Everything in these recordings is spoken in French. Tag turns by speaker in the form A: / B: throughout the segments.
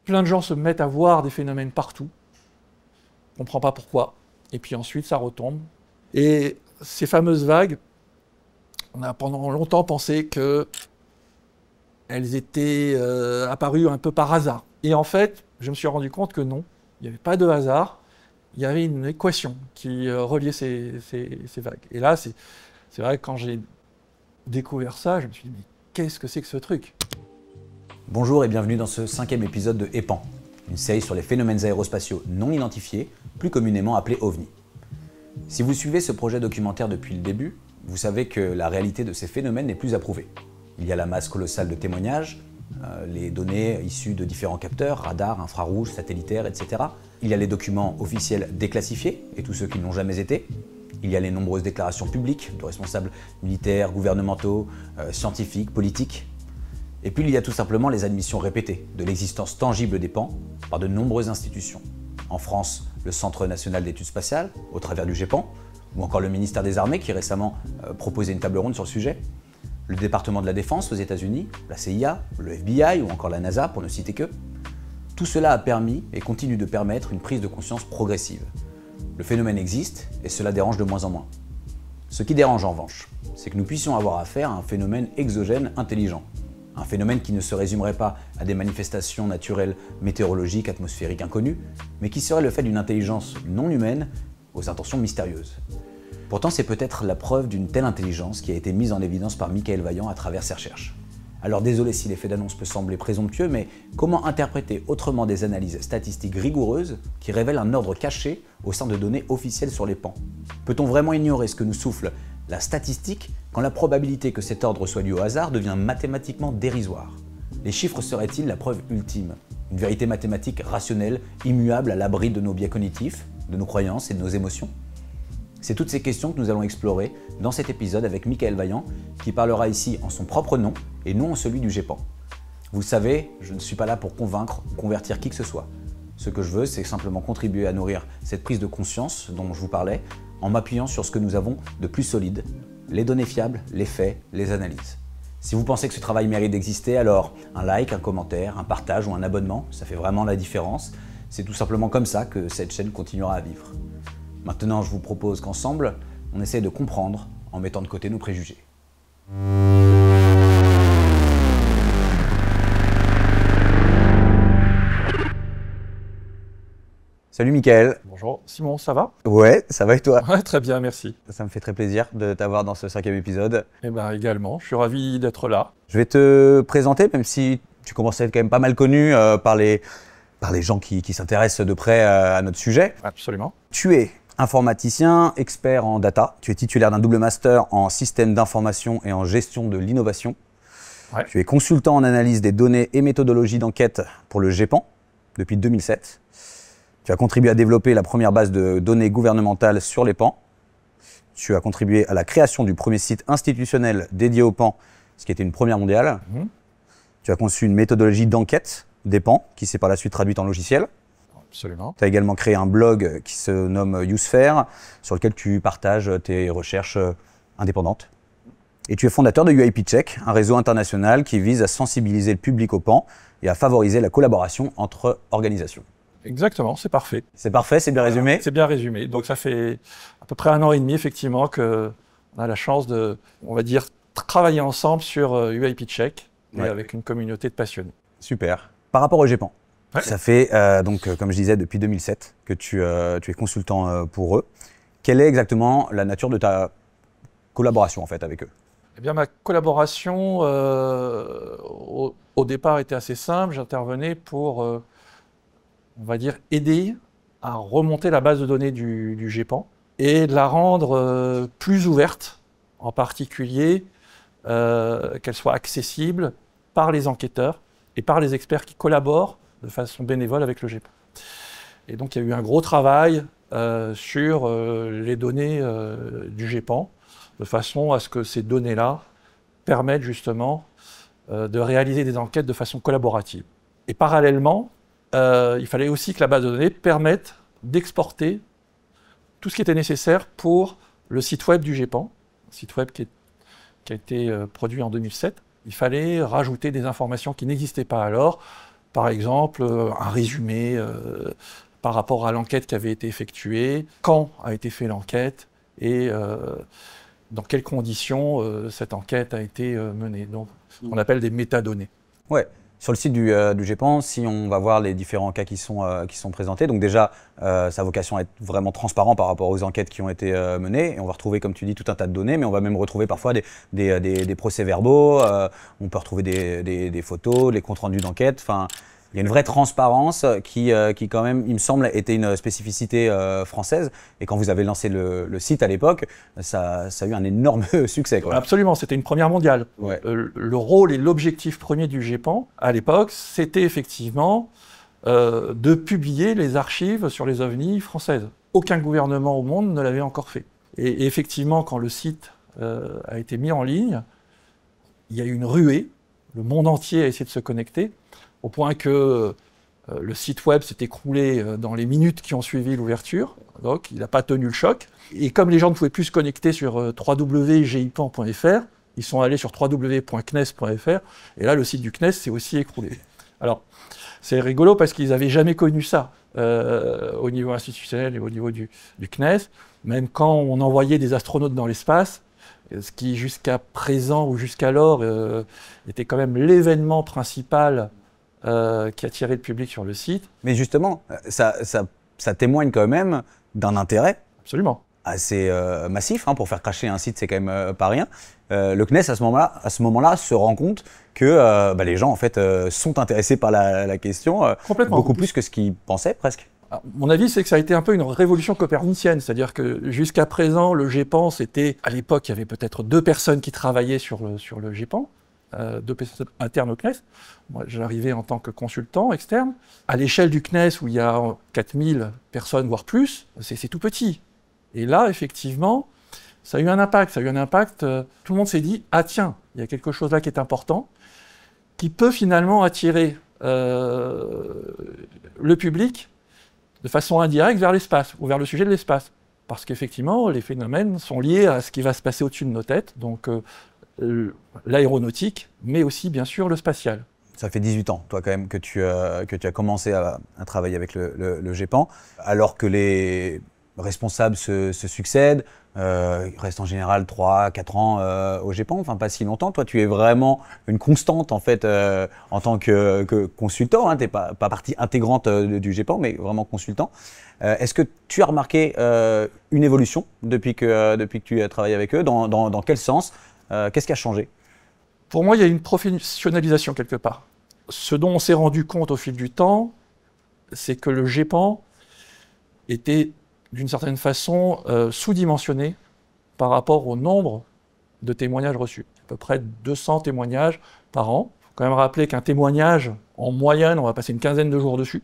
A: plein de gens se mettent à voir des phénomènes partout. On ne comprend pas pourquoi. Et puis ensuite, ça retombe. Et ces fameuses vagues, on a pendant longtemps pensé qu'elles étaient apparues un peu par hasard. Et en fait, je me suis rendu compte que non, il n'y avait pas de hasard. Il y avait une équation qui reliait ces vagues. Et là, c'est vrai que quand j'ai découvert ça, je me suis dit, mais qu'est-ce que c'est que ce truc?
B: Bonjour et bienvenue dans ce 5e épisode de EPAN, une série sur les phénomènes aérospatiaux non identifiés, plus communément appelés OVNI. Si vous suivez ce projet documentaire depuis le début, vous savez que la réalité de ces phénomènes n'est plus à prouver. Il y a la masse colossale de témoignages, les données issues de différents capteurs, radars, infrarouges, satellitaires, etc. Il y a les documents officiels déclassifiés et tous ceux qui ne l'ont jamais été. Il y a les nombreuses déclarations publiques de responsables militaires, gouvernementaux, scientifiques, politiques. Et puis il y a tout simplement les admissions répétées de l'existence tangible des PAN par de nombreuses institutions. En France, le Centre national d'études spatiales, au travers du GEPAN, ou encore le ministère des Armées qui récemment proposait une table ronde sur le sujet, le département de la Défense aux États-Unis, la CIA, le FBI ou encore la NASA, pour ne citer que. Tout cela a permis et continue de permettre une prise de conscience progressive. Le phénomène existe et cela dérange de moins en moins. Ce qui dérange en revanche, c'est que nous puissions avoir affaire à un phénomène exogène intelligent. Un phénomène qui ne se résumerait pas à des manifestations naturelles météorologiques, atmosphériques inconnues, mais qui serait le fait d'une intelligence non humaine aux intentions mystérieuses. Pourtant, c'est peut-être la preuve d'une telle intelligence qui a été mise en évidence par Michael Vaillant à travers ses recherches. Alors désolé si l'effet d'annonce peut sembler présomptueux, mais comment interpréter autrement des analyses statistiques rigoureuses qui révèlent un ordre caché au sein de données officielles sur les PAN? Peut-on vraiment ignorer ce que nous souffle la statistique quand la probabilité que cet ordre soit dû au hasard devient mathématiquement dérisoire? Les chiffres seraient-ils la preuve ultime? Une vérité mathématique rationnelle, immuable à l'abri de nos biais cognitifs, de nos croyances et de nos émotions? C'est toutes ces questions que nous allons explorer dans cet épisode avec Michael Vaillant, qui parlera ici en son propre nom et non en celui du GEPAN. Vous le savez, je ne suis pas là pour convaincre ou convertir qui que ce soit. Ce que je veux, c'est simplement contribuer à nourrir cette prise de conscience dont je vous parlais, en m'appuyant sur ce que nous avons de plus solide, les données fiables, les faits, les analyses. Si vous pensez que ce travail mérite d'exister, alors un like, un commentaire, un partage ou un abonnement, ça fait vraiment la différence. C'est tout simplement comme ça que cette chaîne continuera à vivre. Maintenant, je vous propose qu'ensemble, on essaie de comprendre en mettant de côté nos préjugés. Salut Michael.
A: Bonjour Simon, ça va?
B: Ouais, ça va et toi?
A: Ouais, très bien, merci.
B: Ça me fait très plaisir de t'avoir dans ce 5e épisode.
A: Eh bien également, je suis ravi d'être là.
B: Je vais te présenter, même si tu commences à être quand même pas mal connu par les gens qui s'intéressent de près à notre sujet.
A: Absolument.
B: Tu es informaticien, expert en data. Tu es titulaire d'un double master en système d'information et en gestion de l'innovation.
A: Ouais.
B: Tu es consultant en analyse des données et méthodologie d'enquête pour le GEPAN depuis 2007. Tu as contribué à développer la première base de données gouvernementales sur les PAN. Tu as contribué à la création du premier site institutionnel dédié aux PAN, ce qui était une première mondiale. Tu as conçu une méthodologie d'enquête des PAN, qui s'est par la suite traduite en logiciel.
A: Absolument.
B: Tu as également créé un blog qui se nomme Usphere, sur lequel tu partages tes recherches indépendantes. Et tu es fondateur de UIP-Check, un réseau international qui vise à sensibiliser le public au PAN et à favoriser la collaboration entre organisations.
A: Exactement, c'est parfait.
B: C'est parfait, c'est bien résumé?
A: C'est bien résumé. Donc ça fait à peu près 1 an et demi, effectivement, qu'on a la chance de, on va dire, travailler ensemble sur UIP-Check, et avec une communauté de passionnés.
B: Super. Par rapport au GEPAN, ça fait, comme je disais, depuis 2007 que tu es consultant pour eux. Quelle est exactement la nature de ta collaboration en fait avec eux?
A: Eh bien, ma collaboration, au départ, était assez simple. J'intervenais pour, on va dire, aider à remonter la base de données du GEPAN et de la rendre plus ouverte, en particulier qu'elle soit accessible par les enquêteurs et par les experts qui collaborent de façon bénévole avec le GEPAN. Et donc il y a eu un gros travail sur les données du GEPAN, de façon à ce que ces données-là permettent justement de réaliser des enquêtes de façon collaborative. Et parallèlement, il fallait aussi que la base de données permette d'exporter tout ce qui était nécessaire pour le site web du GEPAN, un site web qui a été produit en 2007. Il fallait rajouter des informations qui n'existaient pas alors, Par exemple, un résumé par rapport à l'enquête qui avait été effectuée, quand a été faite l'enquête et dans quelles conditions cette enquête a été menée. Donc, on appelle des métadonnées.
B: Ouais. Sur le site du GEPAN, si on va voir les différents cas qui sont présentés, donc déjà, sa vocation à être vraiment transparent par rapport aux enquêtes qui ont été menées, et on va retrouver, comme tu dis, tout un tas de données, mais on va même retrouver parfois des procès-verbaux, on peut retrouver des photos, les comptes rendus d'enquête, enfin, il y a une vraie transparence qui quand même, il me semble, était une spécificité française. Et quand vous avez lancé le site à l'époque, ça a eu un énorme succès, quoi.
A: Absolument, c'était une première mondiale.
B: Ouais.
A: Le rôle et l'objectif premier du GEPAN, à l'époque, c'était effectivement de publier les archives sur les ovnis françaises. Aucun gouvernement au monde ne l'avait encore fait. Et effectivement, quand le site a été mis en ligne, il y a eu une ruée. Le monde entier a essayé de se connecter, au point que le site web s'est écroulé dans les minutes qui ont suivi l'ouverture, donc il n'a pas tenu le choc. Et comme les gens ne pouvaient plus se connecter sur www.gipan.fr, ils sont allés sur www.cnes.fr, et là le site du CNES s'est aussi écroulé. Alors, c'est rigolo parce qu'ils n'avaient jamais connu ça au niveau institutionnel et au niveau du CNES, même quand on envoyait des astronautes dans l'espace, ce qui jusqu'à présent ou jusqu'alors était quand même l'événement principal qui attirait le public sur le site.
B: Mais justement, ça témoigne quand même d'un intérêt
A: Absolument.
B: assez massif, hein, pour faire cracher un site, c'est quand même pas rien. Le CNES, à ce moment-là, se rend compte que les gens en fait, sont intéressés par la question beaucoup plus que ce qu'ils pensaient presque.
A: Alors, mon avis, c'est que ça a été un peu une révolution copernicienne, c'est-à-dire que jusqu'à présent, le GEPAN, c'était, à l'époque, il y avait peut-être 2 personnes qui travaillaient sur le GEPAN, 2 personnes internes au CNES. Moi, j'arrivais en tant que consultant externe. À l'échelle du CNES, où il y a 4000 personnes, voire plus, c'est tout petit. Et là, effectivement, ça a eu un impact. Tout le monde s'est dit, ah tiens, il y a quelque chose là qui est important, qui peut finalement attirer le public de façon indirecte vers l'espace, ou vers le sujet de l'espace. Parce qu'effectivement, les phénomènes sont liés à ce qui va se passer au-dessus de nos têtes, donc l'aéronautique, mais aussi, bien sûr, le spatial.
B: Ça fait 18 ans, toi, quand même, que tu as commencé à travailler avec le GEPAN, alors que les responsables se succèdent, il reste en général 3-4 ans au GEPAN, enfin pas si longtemps. Toi, tu es vraiment une constante en fait en tant que consultant, hein, tu n'es pas partie intégrante du GEPAN, mais vraiment consultant. Est-ce que tu as remarqué une évolution depuis que tu as travaillé avec eux? Dans quel sens? Qu'est-ce qui a changé?
A: Pour moi, il y a une professionnalisation quelque part. Ce dont on s'est rendu compte au fil du temps, c'est que le GEPAN était d'une certaine façon sous-dimensionné par rapport au nombre de témoignages reçus. À peu près 200 témoignages par an. Il faut quand même rappeler qu'un témoignage, en moyenne, on va passer une quinzaine de jours dessus.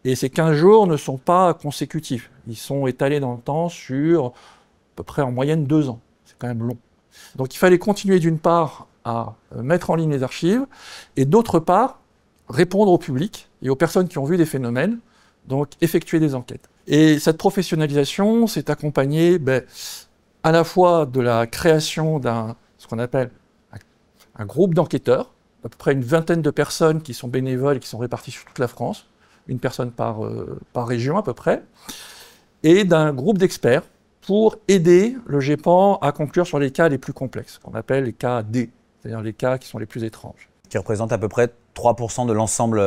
A: Et ces 15 jours ne sont pas consécutifs. Ils sont étalés dans le temps sur à peu près en moyenne 2 ans. C'est quand même long. Donc il fallait continuer d'une part à mettre en ligne les archives et d'autre part répondre au public et aux personnes qui ont vu des phénomènes, donc effectuer des enquêtes. Et cette professionnalisation s'est accompagnée à la fois de la création ce qu'on appelle un groupe d'enquêteurs, à peu près une vingtaine de personnes qui sont bénévoles et qui sont réparties sur toute la France, une personne par région à peu près, et d'un groupe d'experts pour aider le GEPAN à conclure sur les cas les plus complexes, qu'on appelle les cas D, c'est-à-dire les cas qui sont les plus étranges.
B: Qui représente à peu près 3% de l'ensemble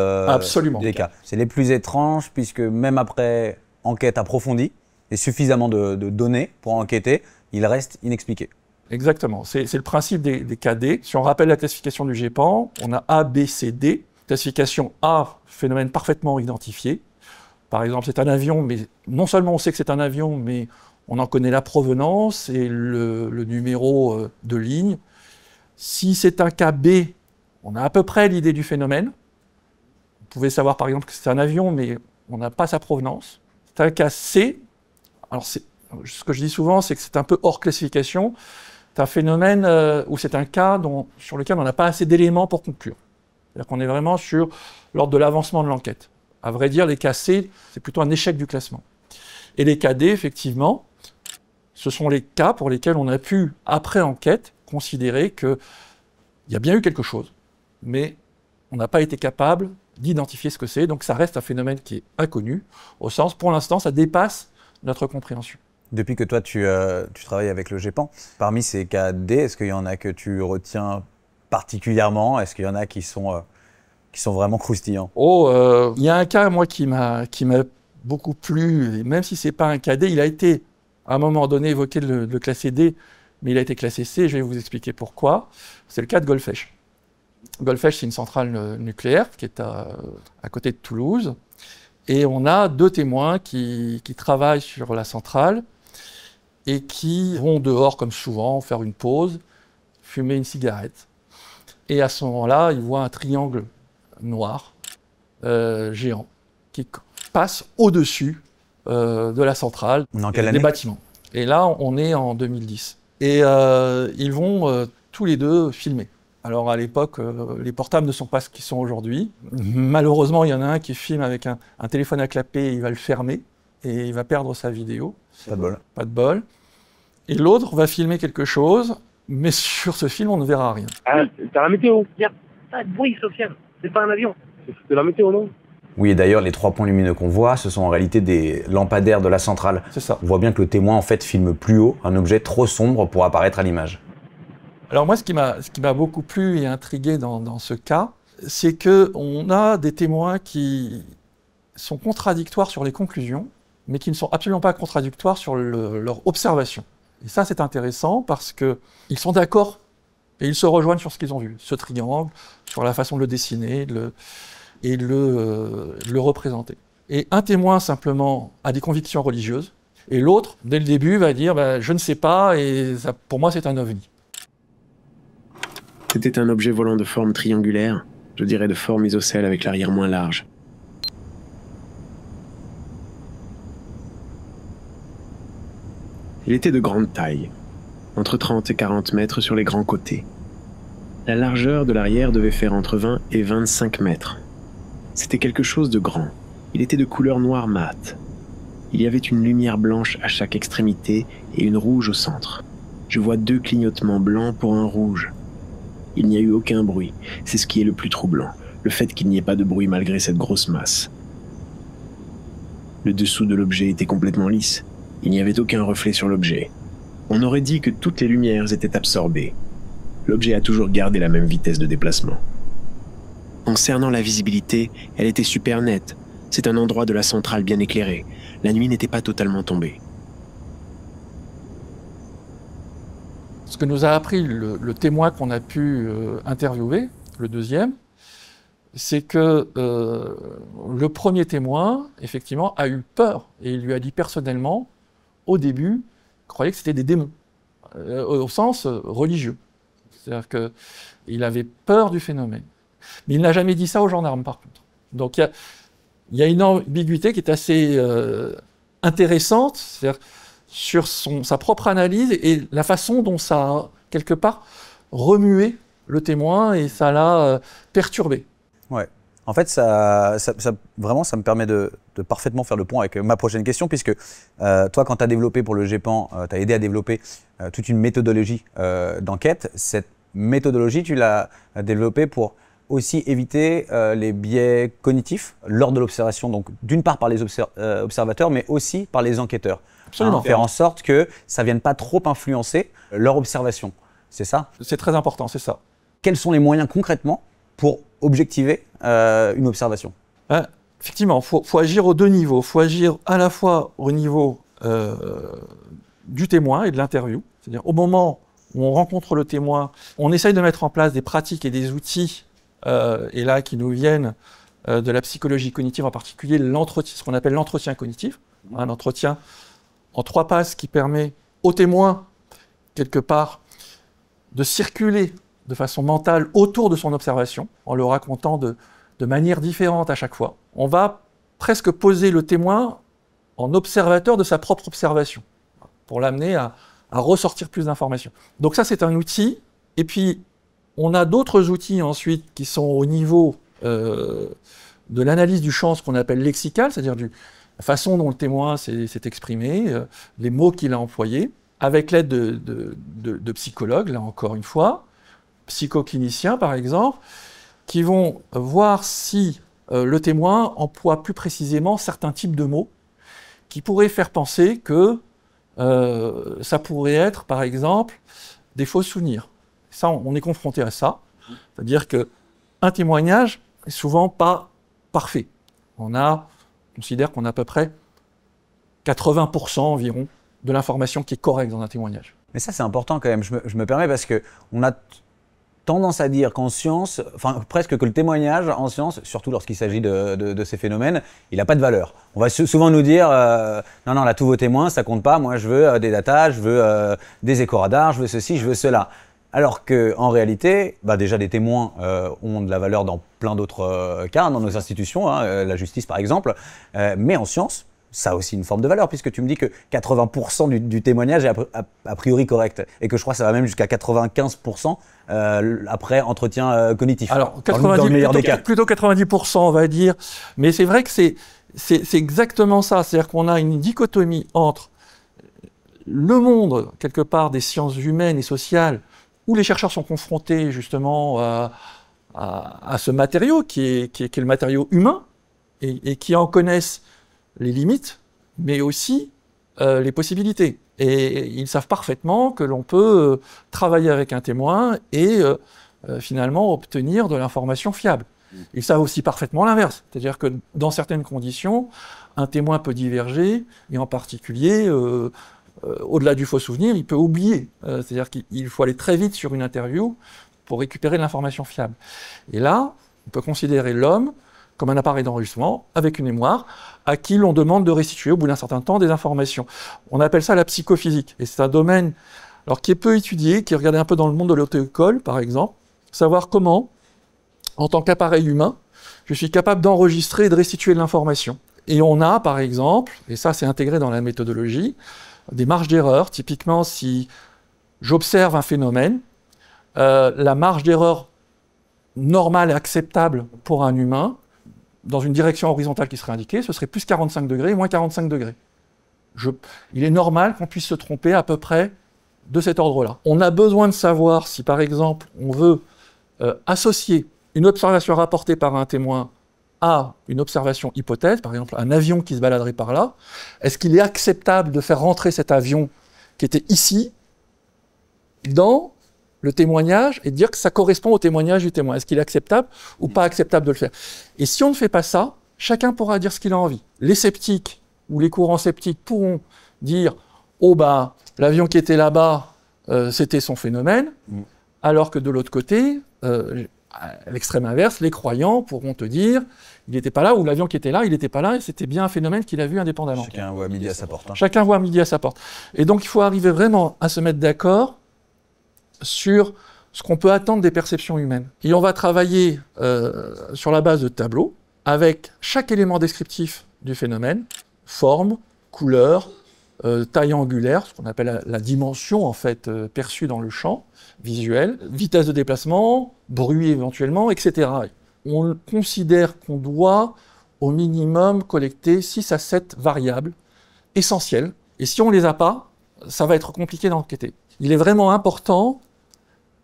B: des cas. C'est les plus étranges puisque même après enquête approfondie et suffisamment de données pour enquêter, il reste inexpliqué.
A: Exactement, c'est le principe des cas D. Si on rappelle la classification du GEPAN, on a A, B, C, D. Classification A, phénomène parfaitement identifié. Par exemple, c'est un avion, mais non seulement on sait que c'est un avion, mais on en connaît la provenance et le numéro de ligne. Si c'est un cas B, on a à peu près l'idée du phénomène. Vous pouvez savoir par exemple que c'est un avion, mais on n'a pas sa provenance. C'est un cas C. Alors ce que je dis souvent, c'est que c'est un peu hors classification. C'est un phénomène ou c'est un cas sur lequel on n'a pas assez d'éléments pour conclure. C'est-à-dire qu'on est vraiment sur l'ordre de l'avancement de l'enquête. À vrai dire, les cas C, c'est plutôt un échec du classement. Et les cas D, effectivement, ce sont les cas pour lesquels on a pu, après enquête, considérer qu'il y a bien eu quelque chose, mais on n'a pas été capable d'identifier ce que c'est. Donc ça reste un phénomène qui est inconnu, au sens, pour l'instant, ça dépasse notre compréhension.
B: Depuis que toi, tu travailles avec le GEPAN, parmi ces cas D, est-ce qu'il y en a que tu retiens particulièrement? Est-ce qu'il y en a qui sont vraiment croustillants?
A: Il y a un cas, moi, qui m'a beaucoup plu, et même si ce n'est pas un cas D, il a été, à un moment donné, évoqué de le classer D, mais il a été classé C, je vais vous expliquer pourquoi. C'est le cas de Golfech. Golfech, c'est une centrale nucléaire qui est à côté de Toulouse, et on a 2 témoins qui travaillent sur la centrale, et qui vont dehors, comme souvent, faire une pause, fumer une cigarette. Et à ce moment-là, ils voient un triangle noir, géant, qui passe au-dessus de la centrale,
B: Dans quelle année?
A: des bâtiments. Et là, on est en 2010. Et ils vont tous les deux filmer. Alors à l'époque, les portables ne sont pas ce qu'ils sont aujourd'hui. Malheureusement, il y en a un qui filme avec un téléphone à clapet, il va le fermer, et il va perdre sa vidéo.
B: Pas de bol.
A: Pas de bol. Et l'autre va filmer quelque chose, mais sur ce film, on ne verra rien.
C: Ah, t'as la météo. Il n'y a pas de bruit, Sofiane. C'est pas un avion. C'est la météo, non?
B: Oui, et d'ailleurs, les 3 points lumineux qu'on voit, ce sont en réalité des lampadaires de la centrale.
A: C'est ça.
B: On voit bien que le témoin, en fait, filme plus haut, un objet trop sombre pour apparaître à l'image.
A: Alors moi, ce qui m'a beaucoup plu et intrigué dans ce cas, c'est qu'on a des témoins qui sont contradictoires sur les conclusions, mais qui ne sont absolument pas contradictoires sur leur observation. Et ça, c'est intéressant parce qu'ils sont d'accord et ils se rejoignent sur ce qu'ils ont vu. Ce triangle, sur la façon de le dessiner et de le représenter. Et un témoin, simplement, a des convictions religieuses, et l'autre, dès le début, va dire « je ne sais pas, et ça, pour moi, c'est un ovni ».
D: C'était un objet volant de forme triangulaire, je dirais de forme isocèle avec l'arrière moins large. Il était de grande taille, entre 30 et 40 mètres sur les grands côtés. La largeur de l'arrière devait faire entre 20 et 25 mètres. C'était quelque chose de grand. Il était de couleur noire mat. Il y avait une lumière blanche à chaque extrémité et une rouge au centre. Je vois 2 clignotements blancs pour un rouge. Il n'y a eu aucun bruit. C'est ce qui est le plus troublant, le fait qu'il n'y ait pas de bruit malgré cette grosse masse. Le dessous de l'objet était complètement lisse. Il n'y avait aucun reflet sur l'objet. On aurait dit que toutes les lumières étaient absorbées. L'objet a toujours gardé la même vitesse de déplacement. Concernant la visibilité, elle était super nette. C'est un endroit de la centrale bien éclairé. La nuit n'était pas totalement tombée.
A: Ce que nous a appris le témoin qu'on a pu interviewer, le deuxième, c'est que le premier témoin, effectivement, a eu peur. Et il lui a dit personnellement, au début, croyait que c'était des démons, au sens religieux. C'est-à-dire qu'il avait peur du phénomène. Mais il n'a jamais dit ça aux gendarmes, par contre. Donc il y a une ambiguïté qui est assez intéressante, c'est-à-dire sur sa propre analyse et la façon dont ça a, quelque part, remué le témoin et ça l'a perturbé.
B: Ouais. En fait, vraiment, ça me permet de parfaitement faire le point avec ma prochaine question, puisque toi, quand tu as développé pour le GEPAN, tu as aidé à développer toute une méthodologie d'enquête. Cette méthodologie, tu l'as développée pour aussi éviter les biais cognitifs lors de l'observation, donc d'une part par les observateurs, mais aussi par les enquêteurs.
A: Absolument.
B: Faire en sorte que ça ne vienne pas trop influencer leur observation. C'est ça?
A: C'est très important, c'est ça.
B: Quels sont les moyens concrètement pour objectiver une observation?
A: Effectivement, il faut agir aux 2 niveaux. Il faut agir à la fois au niveau du témoin et de l'interview. C'est-à-dire au moment où on rencontre le témoin, on essaye de mettre en place des pratiques et des outils, et là qui nous viennent de la psychologie cognitive, en particulier ce qu'on appelle l'entretien cognitif. Un entretien en 3 passes qui permet au témoin, quelque part, de circuler de façon mentale autour de son observation, en le racontant de manière différente à chaque fois. On va presque poser le témoin en observateur de sa propre observation, pour l'amener à ressortir plus d'informations. Donc ça, c'est un outil. Et puis, on a d'autres outils ensuite qui sont au niveau de l'analyse du champ, ce qu'on appelle lexical, c'est-à-dire la façon dont le témoin s'est exprimé, les mots qu'il a employés, avec l'aide de psychologues, là encore une fois, psychocliniciens par exemple, qui vont voir si le témoin emploie plus précisément certains types de mots qui pourraient faire penser que ça pourrait être, par exemple, des faux souvenirs. Ça, on est confronté à ça. C'est-à-dire qu'un témoignage n'est souvent pas parfait. On considère qu'on a à peu près 80% environ de l'information qui est correcte dans un témoignage.
B: Mais ça, c'est important quand même. Je me permets parce qu'on a tendance à dire qu'en science, enfin presque que le témoignage en science, surtout lorsqu'il s'agit de ces phénomènes, il n'a pas de valeur. On va souvent nous dire non, là, tous vos témoins, ça compte pas. Moi, je veux des datas, je veux des échos-radars, je veux ceci, je veux cela. Alors qu'en réalité, déjà des témoins ont de la valeur dans plein d'autres cas, dans nos institutions, la justice par exemple, mais en science, ça a aussi une forme de valeur, puisque tu me dis que 80% du témoignage est a priori correct, et que je crois que ça va même jusqu'à 95% après entretien cognitif.
A: Alors,
B: dans le meilleur des cas.
A: Plutôt 90%, on va dire, mais c'est vrai que c'est exactement ça, c'est-à-dire qu'on a une dichotomie entre le monde, quelque part, des sciences humaines et sociales, où les chercheurs sont confrontés justement à ce matériau qui est le matériau humain, et qui en connaissent les limites, mais aussi les possibilités. Et ils savent parfaitement que l'on peut travailler avec un témoin et finalement obtenir de l'information fiable. Ils savent aussi parfaitement l'inverse, c'est-à-dire que dans certaines conditions, un témoin peut diverger, et en particulier, au-delà du faux souvenir, il peut oublier. C'est-à-dire qu'il faut aller très vite sur une interview pour récupérer de l'information fiable. Et là, on peut considérer l'homme comme un appareil d'enregistrement avec une mémoire à qui l'on demande de restituer au bout d'un certain temps des informations. On appelle ça la psychophysique. Et c'est un domaine qui est peu étudié, qui est regardé un peu dans le monde de l'auto-école, par exemple, savoir comment, en tant qu'appareil humain, je suis capable d'enregistrer et de restituer de l'information. Et on a, par exemple, et ça c'est intégré dans la méthodologie, des marges d'erreur. Typiquement, si j'observe un phénomène, la marge d'erreur normale et acceptable pour un humain, dans une direction horizontale qui serait indiquée, ce serait plus 45 degrés et moins 45 degrés. Il est normal qu'on puisse se tromper à peu près de cet ordre-là. On a besoin de savoir si, par exemple, on veut associer une observation rapportée par un témoin à une observation hypothèse, par exemple un avion qui se baladerait par là. Est-ce qu'il est acceptable de faire rentrer cet avion qui était ici dans le témoignage et de dire que ça correspond au témoignage du témoin? Est-ce qu'il est acceptable ou pas acceptable de le faire? Et si on ne fait pas ça, chacun pourra dire ce qu'il a envie. Les sceptiques ou les courants sceptiques pourront dire « Oh bah, l'avion qui était là-bas, c'était son phénomène », alors que de l'autre côté, à l'extrême inverse, les croyants pourront te dire « Il n'était pas là » ou « L'avion qui était là, il n'était pas là et c'était bien un phénomène qu'il a vu indépendamment ».
B: Chacun voit midi à sa porte.
A: Chacun voit midi à sa porte. Et donc, il faut arriver vraiment à se mettre d'accord sur ce qu'on peut attendre des perceptions humaines. Et on va travailler sur la base de tableaux, avec chaque élément descriptif du phénomène, forme, couleur, taille angulaire, ce qu'on appelle la dimension en fait perçue dans le champ visuel, vitesse de déplacement, bruit éventuellement, etc. On considère qu'on doit au minimum collecter 6 à 7 variables essentielles, et si on ne les a pas, ça va être compliqué d'enquêter. Il est vraiment important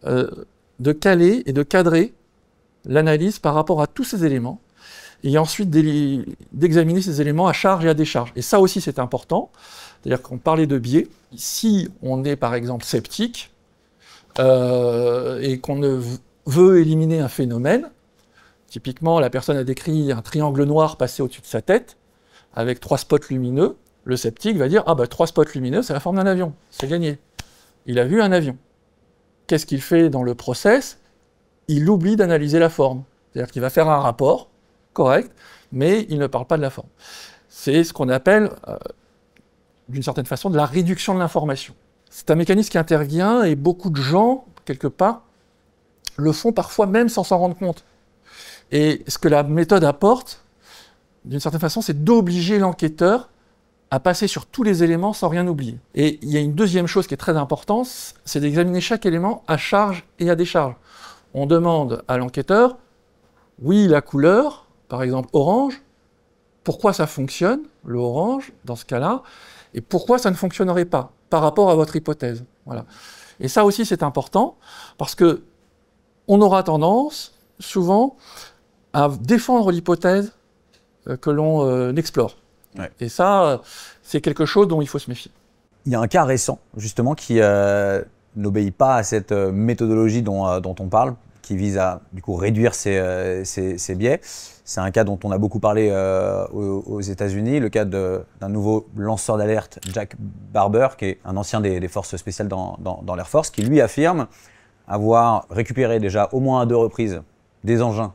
A: de caler et de cadrer l'analyse par rapport à tous ces éléments, et ensuite d'examiner ces éléments à charge et à décharge. Et ça aussi c'est important, c'est-à-dire qu'on parlait de biais. Si on est par exemple sceptique, et qu'on veut éliminer un phénomène, typiquement la personne a décrit un triangle noir passé au-dessus de sa tête, avec 3 spots lumineux, le sceptique va dire « Ah bah 3 spots lumineux, c'est la forme d'un avion, c'est gagné. Il a vu un avion. » Qu'est-ce qu'il fait dans le process? Il oublie d'analyser la forme. C'est-à-dire qu'il va faire un rapport correct, mais il ne parle pas de la forme. C'est ce qu'on appelle, d'une certaine façon, de la réduction de l'information. C'est un mécanisme qui intervient et beaucoup de gens, quelque part, le font parfois même sans s'en rendre compte. Et ce que la méthode apporte, d'une certaine façon, c'est d'obliger l'enquêteur à passer sur tous les éléments sans rien oublier. Et il y a une deuxième chose qui est très importante, c'est d'examiner chaque élément à charge et à décharge. On demande à l'enquêteur, oui, la couleur, par exemple orange, pourquoi ça fonctionne, le orange, dans ce cas-là, et pourquoi ça ne fonctionnerait pas, par rapport à votre hypothèse. Voilà. Et ça aussi, c'est important, parce que on aura tendance, souvent à défendre l'hypothèse que l'on explore.
B: Ouais.
A: Et ça, c'est quelque chose dont il faut se méfier.
B: Il y a un cas récent, justement, qui n'obéit pas à cette méthodologie dont on parle, qui vise à du coup réduire ces biais. C'est un cas dont on a beaucoup parlé aux États-Unis, le cas d'un nouveau lanceur d'alerte, Jack Barber, qui est un ancien des forces spéciales dans l'Air Force, qui lui affirme avoir récupéré déjà au moins à 2 reprises des engins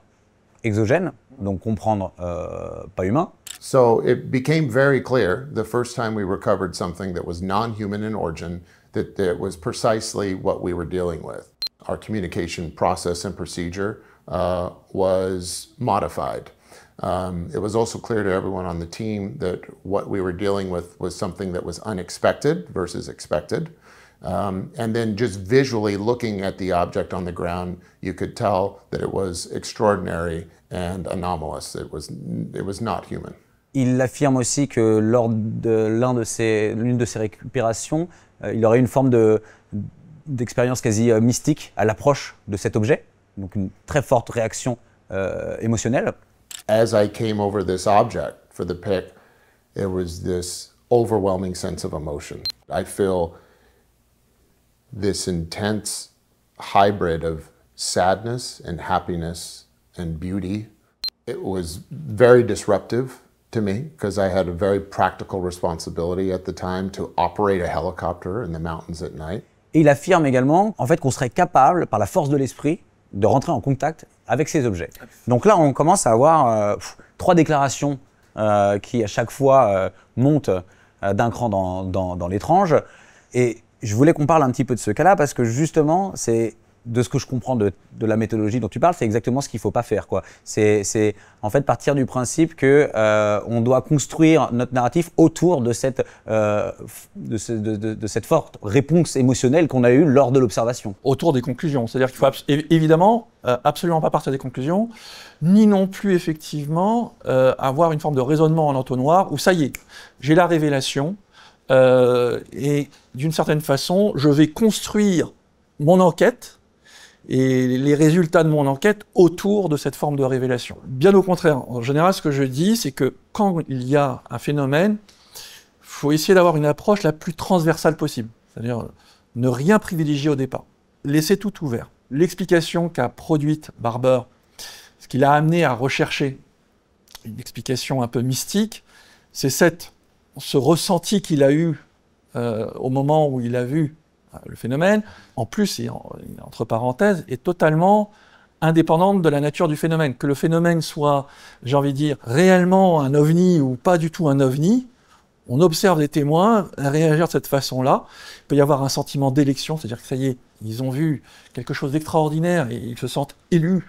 B: exogènes, donc comprendre pas humains.
E: So it became very clear the first time we recovered something that was non-human in origin that it was precisely what we were dealing with. Our communication process and procedure was modified. It was also clear to everyone on the team that what we were dealing with was something that was unexpected versus expected. And then just visually looking at the object on the ground, you could tell that it was extraordinary and anomalous. It was not human.
B: Il affirme aussi que lors de l'une de ses récupérations, il aurait eu une forme d'expérience quasi mystique à l'approche de cet objet, donc une très forte réaction émotionnelle.
E: As I came over this object for the pic, it was this overwhelming sense of emotion. I feel this intense hybrid of sadness and happiness and beauty. It was very disruptive to me because I had a very practical responsibility at the time to operate a helicopter in the mountains at night.
B: Et il affirme également en fait qu'on serait capable, par la force de l'esprit, de rentrer en contact avec ces objets. Donc là, on commence à avoir 3 déclarations qui à chaque fois montent d'un cran dans l'étrange. Et je voulais qu'on parle un petit peu de ce cas-là parce que justement, c'est de ce que je comprends de la méthodologie dont tu parles, c'est exactement ce qu'il ne faut pas faire, quoi. C'est en fait partir du principe que on doit construire notre narratif autour de cette forte réponse émotionnelle qu'on a eue lors de l'observation.
A: Autour des conclusions. C'est-à-dire qu'il faut évidemment absolument pas partir des conclusions, ni non plus effectivement avoir une forme de raisonnement en entonnoir où ça y est, j'ai la révélation et d'une certaine façon, je vais construire mon enquête et les résultats de mon enquête autour de cette forme de révélation. Bien au contraire, en général, ce que je dis, c'est que quand il y a un phénomène, il faut essayer d'avoir une approche la plus transversale possible. C'est-à-dire ne rien privilégier au départ. Laisser tout ouvert. L'explication qu'a produite Barber, ce qui l'a amené à rechercher une explication un peu mystique, c'est ce ressenti qu'il a eu au moment où il a vu le phénomène, en plus, et entre parenthèses, est totalement indépendante de la nature du phénomène. Que le phénomène soit, j'ai envie de dire, réellement un ovni ou pas du tout un ovni, on observe des témoins réagir de cette façon-là. Il peut y avoir un sentiment d'élection, c'est-à-dire que ça y est, ils ont vu quelque chose d'extraordinaire et ils se sentent élus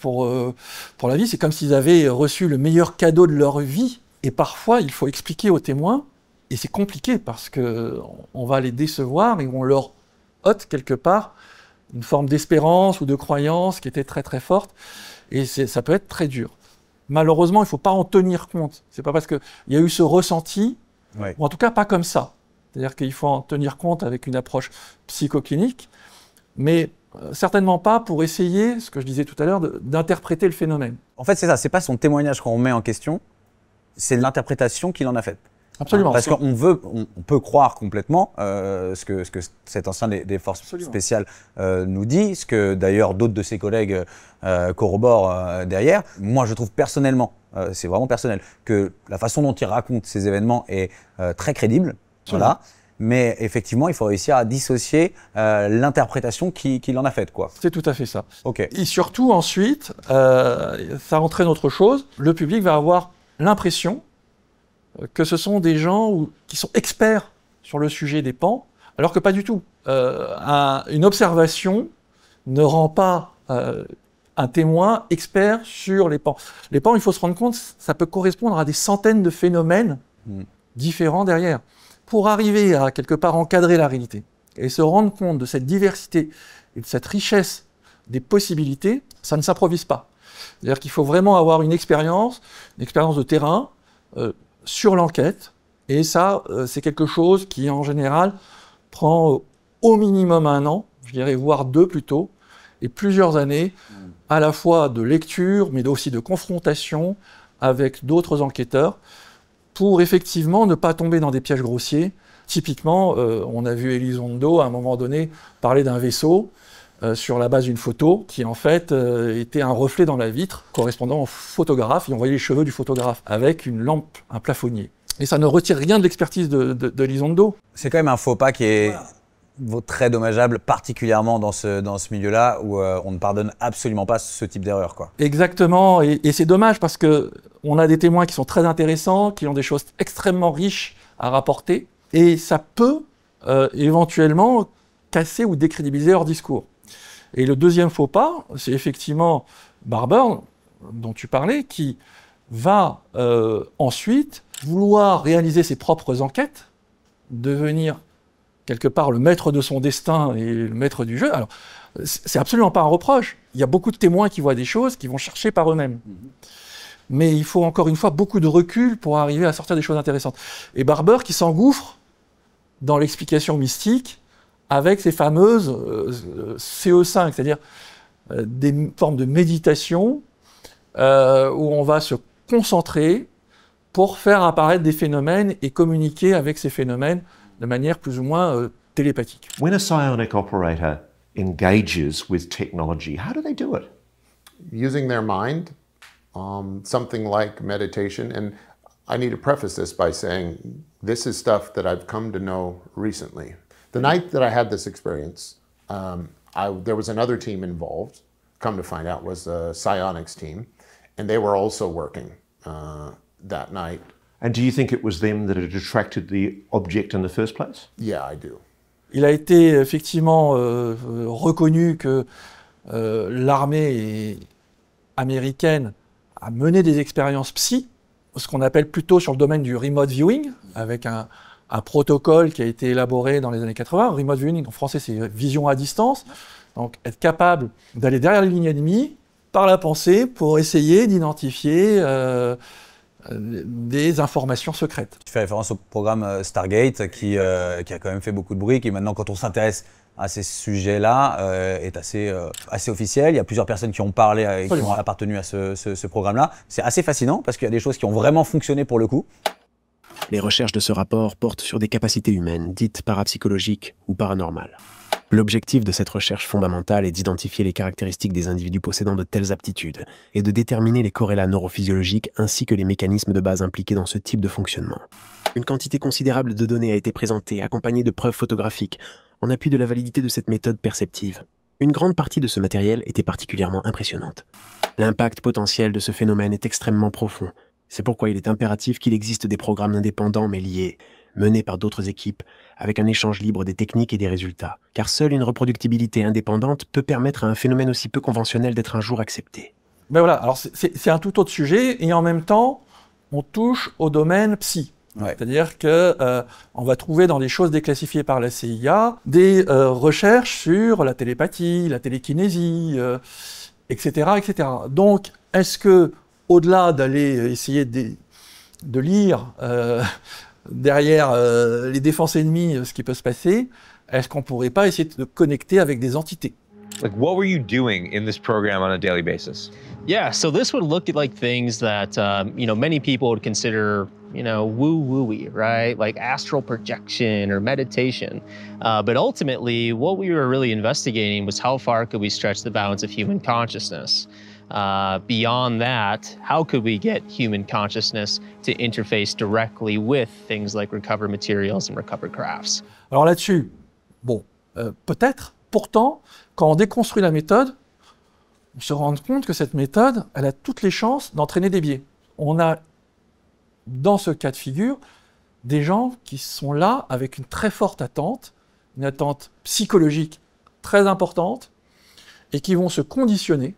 A: pour la vie. C'est comme s'ils avaient reçu le meilleur cadeau de leur vie. Et parfois, il faut expliquer aux témoins. Et c'est compliqué parce qu'on va les décevoir et on leur ôte quelque part une forme d'espérance ou de croyance qui était très très forte. Et ça peut être très dur. Malheureusement, il ne faut pas en tenir compte. C'est pas parce qu'il y a eu ce ressenti,
B: Ouais.
A: ou en tout cas pas comme ça. C'est-à-dire qu'il faut en tenir compte avec une approche psychoclinique, mais certainement pas pour essayer, ce que je disais tout à l'heure, d'interpréter le phénomène.
B: En fait, c'est ça, c'est pas son témoignage qu'on met en question, c'est l'interprétation qu'il en a faite.
A: Absolument.
B: Parce qu'on peut croire complètement ce que cet ancien des forces
A: Absolument.
B: spéciales nous dit, ce que d'ailleurs d'autres de ses collègues corroborent derrière. Moi, je trouve personnellement, c'est vraiment personnel, que la façon dont il raconte ces événements est très crédible. Voilà. Mais effectivement, il faut réussir à dissocier l'interprétation qu'il en a faite, quoi.
A: C'est tout à fait ça.
B: Ok.
A: Et surtout, ensuite, ça entraîne autre chose. Le public va avoir l'impression que ce sont des gens qui sont experts sur le sujet des pans, alors que pas du tout. Une observation ne rend pas un témoin expert sur les pans. Les pans, il faut se rendre compte, ça peut correspondre à des centaines de phénomènes différents derrière. Pour arriver à quelque part encadrer la réalité et se rendre compte de cette diversité et de cette richesse des possibilités, ça ne s'improvise pas. C'est-à-dire qu'il faut vraiment avoir une expérience de terrain, sur l'enquête, et ça, c'est quelque chose qui, en général, prend au minimum 1 an, je dirais, voire 2 plutôt, et plusieurs années à la fois de lecture, mais aussi de confrontation avec d'autres enquêteurs, pour effectivement ne pas tomber dans des pièges grossiers. Typiquement, on a vu Elizondo, à un moment donné, parler d'un vaisseau sur la base d'une photo qui, en fait, était un reflet dans la vitre correspondant au photographe, et on voyait les cheveux du photographe avec une lampe, un plafonnier. Et ça ne retire rien de l'expertise de Elizondo.
B: C'est quand même un faux pas qui est très dommageable, particulièrement dans ce milieu-là, où on ne pardonne absolument pas ce type d'erreur, quoi.
A: Exactement, et c'est dommage parce qu'on a des témoins qui sont très intéressants, qui ont des choses extrêmement riches à rapporter, et ça peut éventuellement casser ou décrédibiliser leur discours. Et le deuxième faux pas, c'est effectivement Barber, dont tu parlais, qui va ensuite vouloir réaliser ses propres enquêtes, devenir quelque part le maître de son destin et le maître du jeu. Alors, c'est absolument pas un reproche. Il y a beaucoup de témoins qui voient des choses, qui vont chercher par eux-mêmes. Mais il faut encore une fois beaucoup de recul pour arriver à sortir des choses intéressantes. Et Barber qui s'engouffre dans l'explication mystique avec ces fameuses CE5, c'est-à-dire des formes de méditation où on va se concentrer pour faire apparaître des phénomènes et communiquer avec ces phénomènes de manière plus ou moins télépathique.
F: When a psionic operator engages with technology, how do they do it?
E: Using their mind, something like meditation. And I need to preface this by saying this is stuff that I've come to know recently. The night that I had this experience, there was another team involved, come to find out was a psionics team, and they were also working that night.
F: And do you think it was them that had attracted the object in the first place?
E: Yeah, I do.
A: Il a été effectivement reconnu que l'armée américaine a mené des expériences psy, ce qu'on appelle plutôt sur le domaine du remote viewing, avec un protocole qui a été élaboré dans les années 80. Remote viewing, en français, c'est vision à distance. Donc, être capable d'aller derrière les lignes ennemies par la pensée pour essayer d'identifier des informations secrètes.
B: Tu fais référence au programme Stargate qui a quand même fait beaucoup de bruit, qui maintenant, quand on s'intéresse à ces sujets-là, est assez officiel. Il y a plusieurs personnes qui ont parlé et qui ont appartenu à ce programme-là. C'est assez fascinant parce qu'il y a des choses qui ont vraiment fonctionné pour le coup.
D: Les recherches de ce rapport portent sur des capacités humaines, dites parapsychologiques ou paranormales. L'objectif de cette recherche fondamentale est d'identifier les caractéristiques des individus possédant de telles aptitudes et de déterminer les corrélats neurophysiologiques ainsi que les mécanismes de base impliqués dans ce type de fonctionnement. Une quantité considérable de données a été présentée, accompagnée de preuves photographiques, en appui de la validité de cette méthode perceptive. Une grande partie de ce matériel était particulièrement impressionnante. L'impact potentiel de ce phénomène est extrêmement profond. C'est pourquoi il est impératif qu'il existe des programmes indépendants mais liés, menés par d'autres équipes, avec un échange libre des techniques et des résultats. Car seule une reproductibilité indépendante peut permettre à un phénomène aussi peu conventionnel d'être un jour accepté.
A: Ben voilà, alors c'est un tout autre sujet, et en même temps, on touche au domaine psy. Ouais. C'est-à-dire qu'on va trouver dans des choses déclassifiées par la CIA des recherches sur la télépathie, la télékinésie, etc., etc. Donc, est-ce que, au-delà d'aller essayer de lire derrière les défenses ennemies ce qui peut se passer, est-ce qu'on pourrait pas essayer de connecter avec des entités?
G: Like, what were you doing in this program on a daily basis?
H: Yeah, so this would look at like things that many people would consider woo-woo-y, right? Like astral projection or meditation. But ultimately, what we were really investigating was how far could we stretch the bounds of human consciousness? Beyond that, how could we get human consciousness to interface directly with things like recovered materials and recovered crafts?
A: Alors là-dessus, peut-être, pourtant, quand on déconstruit la méthode, on se rend compte que cette méthode, elle a toutes les chances d'entraîner des biais. On a, dans ce cas de figure, des gens qui sont là avec une très forte attente, une attente psychologique très importante, et qui vont se conditionner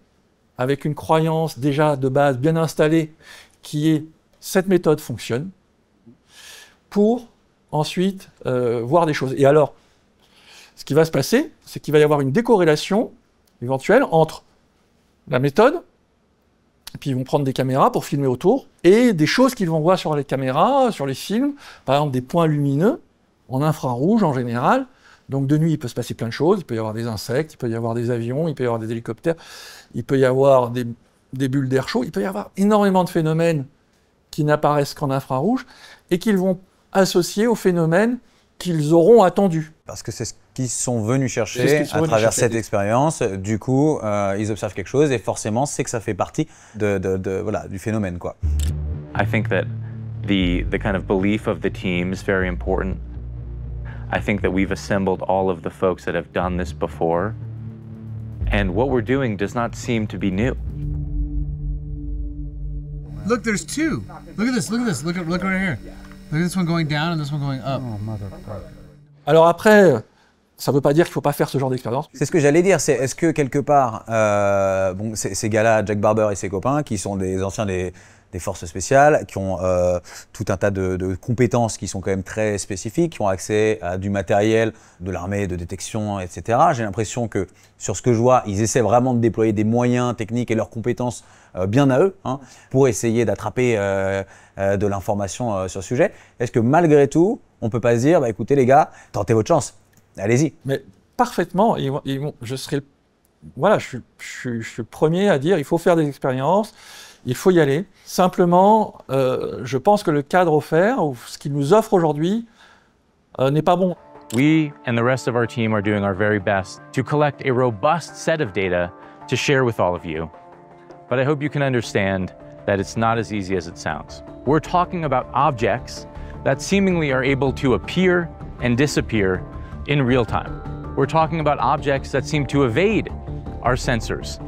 A: avec une croyance déjà de base bien installée, qui est « cette méthode fonctionne », pour ensuite voir des choses. Et alors, ce qui va se passer, c'est qu'il va y avoir une décorrélation éventuelle entre la méthode, et puis ils vont prendre des caméras pour filmer autour, et des choses qu'ils vont voir sur les caméras, sur les films, par exemple des points lumineux, en infrarouge en général, Donc de nuit, il peut se passer plein de choses. Il peut y avoir des insectes, il peut y avoir des avions, il peut y avoir des hélicoptères, il peut y avoir des bulles d'air chaud, il peut y avoir énormément de phénomènes qui n'apparaissent qu'en infrarouge et qu'ils vont associer aux phénomènes qu'ils auront attendus.
B: Parce que c'est ce qu'ils sont venus chercher à travers cette expérience. Du coup, ils observent quelque chose et forcément, c'est que ça fait partie voilà, du phénomène, quoi.
I: I think that the kind of belief of the team is very important. I think that we've assembled all of the folks that have done this before, and what we're doing does not seem to be new.
J: Look, there's two. Look at this, look at this, look right here. Look at this one going down and this one going up. Oh, motherfucker.
A: Alors après, ça ne veut pas dire qu'il ne faut pas faire ce genre d'expérience.
B: C'est ce que j'allais dire, c'est est-ce que quelque part, bon, ces gars-là, Jack Barber et ses copains, qui sont des anciens des forces spéciales, qui ont tout un tas de compétences qui sont quand même très spécifiques, qui ont accès à du matériel de l'armée, de détection, etc. J'ai l'impression que, sur ce que je vois, ils essaient vraiment de déployer des moyens techniques et leurs compétences bien à eux, hein, pour essayer d'attraper de l'information sur le sujet. Est-ce que malgré tout, on ne peut pas se dire, bah, écoutez les gars, tentez votre chance, allez-y.
A: Mais parfaitement, je serai, voilà, je suis le premier à dire, il faut faire des expériences. Il faut y aller. Simplement, je pense que le cadre offert, ou ce qu'il nous offre aujourd'hui, n'est pas bon.
I: We and the rest of our team are doing our very best to collect a robust set of data to share with all of you. But I hope you can understand that it's not as easy as it sounds. We're talking about objects that seemingly are able to appear and disappear in real time. We're talking about objects that seem to evade our sensors.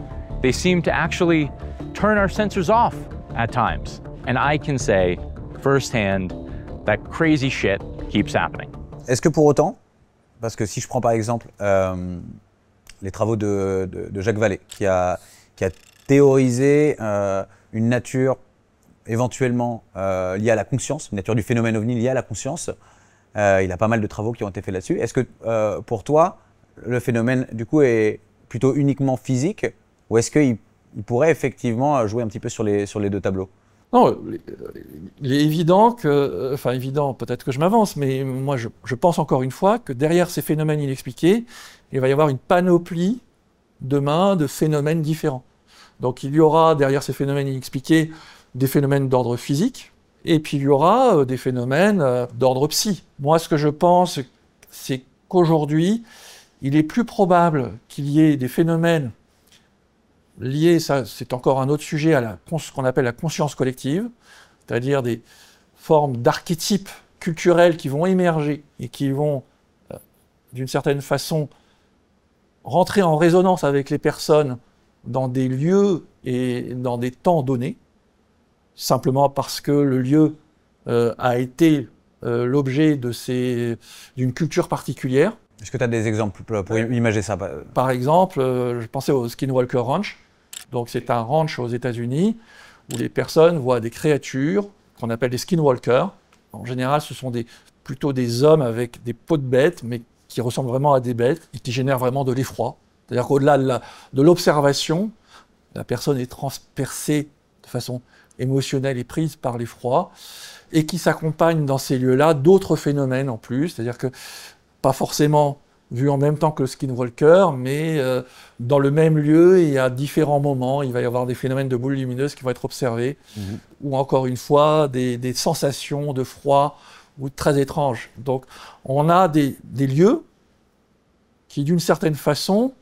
I: They seem to actually turn our sensors off at times. And I can say firsthand that crazy shit keeps happening.
B: Est-ce que pour autant, parce que si je prends par exemple les travaux de Jacques Vallée, qui a théorisé une nature éventuellement liée à la conscience, une nature du phénomène OVNI liée à la conscience, il a pas mal de travaux qui ont été faits là-dessus. Est-ce que pour toi, le phénomène du coup est plutôt uniquement physique, ou est-ce qu'il pourrait effectivement jouer un petit peu sur les deux tableaux?
A: Non, il est évident que, enfin évident, peut-être que je m'avance, mais moi je pense encore une fois que derrière ces phénomènes inexpliqués, il va y avoir une panoplie demain de phénomènes différents. Donc il y aura derrière ces phénomènes inexpliqués des phénomènes d'ordre physique, et puis il y aura des phénomènes d'ordre psy. Moi ce que je pense, c'est qu'aujourd'hui, il est plus probable qu'il y ait des phénomènes liés, ça c'est encore un autre sujet, à ce qu'on appelle la conscience collective, c'est-à-dire des formes d'archétypes culturels qui vont émerger et qui vont, d'une certaine façon, rentrer en résonance avec les personnes dans des lieux et dans des temps donnés, simplement parce que le lieu a été l'objet d'une culture particulière.
B: Est-ce que tu as des exemples pour imaginer ça?
A: Par exemple, je pensais au Skinwalker Ranch. Donc c'est un ranch aux États-Unis où les personnes voient des créatures qu'on appelle des skinwalkers. En général, ce sont plutôt des hommes avec des peaux de bêtes, mais qui ressemblent vraiment à des bêtes et qui génèrent vraiment de l'effroi. C'est-à-dire qu'au-delà de l'observation, la personne est transpercée de façon émotionnelle et prise par l'effroi, et qui s'accompagnent dans ces lieux-là d'autres phénomènes en plus, c'est-à-dire que pas forcément vu en même temps que le skinwalker, mais dans le même lieu et à différents moments, il va y avoir des phénomènes de boules lumineuses qui vont être observés, ou encore une fois, des sensations de froid ou très étranges. Donc on a des lieux qui, d'une certaine façon,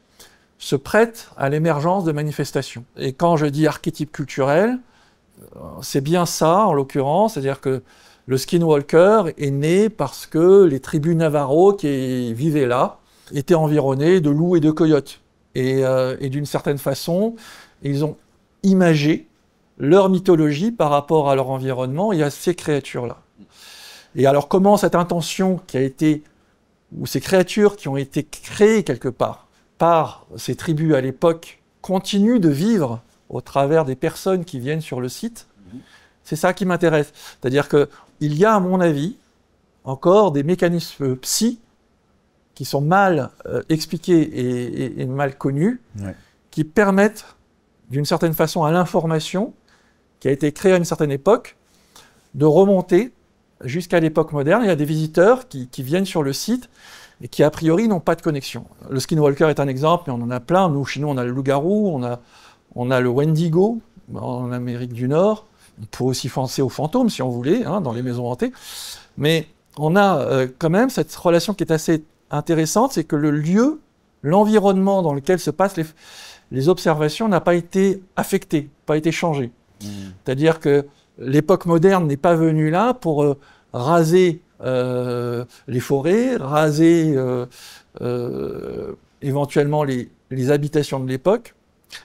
A: se prêtent à l'émergence de manifestations. Et quand je dis archétype culturel, c'est bien ça en l'occurrence, c'est-à-dire que le skinwalker est né parce que les tribus Navajo qui vivaient là étaient environnées de loups et de coyotes. Et d'une certaine façon, ils ont imagé leur mythologie par rapport à leur environnement et à ces créatures-là. Et alors comment cette intention qui a été, ou ces créatures qui ont été créées quelque part par ces tribus à l'époque, continuent de vivre au travers des personnes qui viennent sur le site, c'est ça qui m'intéresse. C'est-à-dire qu'il y a, à mon avis, encore des mécanismes psy qui sont mal expliqués et mal connus, qui permettent, d'une certaine façon, à l'information qui a été créée à une certaine époque, de remonter jusqu'à l'époque moderne. Il y a des visiteurs qui viennent sur le site et qui a priori n'ont pas de connexion. Le skinwalker est un exemple, mais on en a plein. Nous, chez nous, on a le loup-garou, on a le wendigo en Amérique du Nord. On peut aussi penser aux fantômes, si on voulait, hein, dans les maisons hantées. Mais on a quand même cette relation qui est assez intéressante, c'est que le lieu, l'environnement dans lequel se passent les observations n'a pas été affecté, pas été changé. C'est-à-dire que l'époque moderne n'est pas venue là pour raser les forêts, raser éventuellement les habitations de l'époque,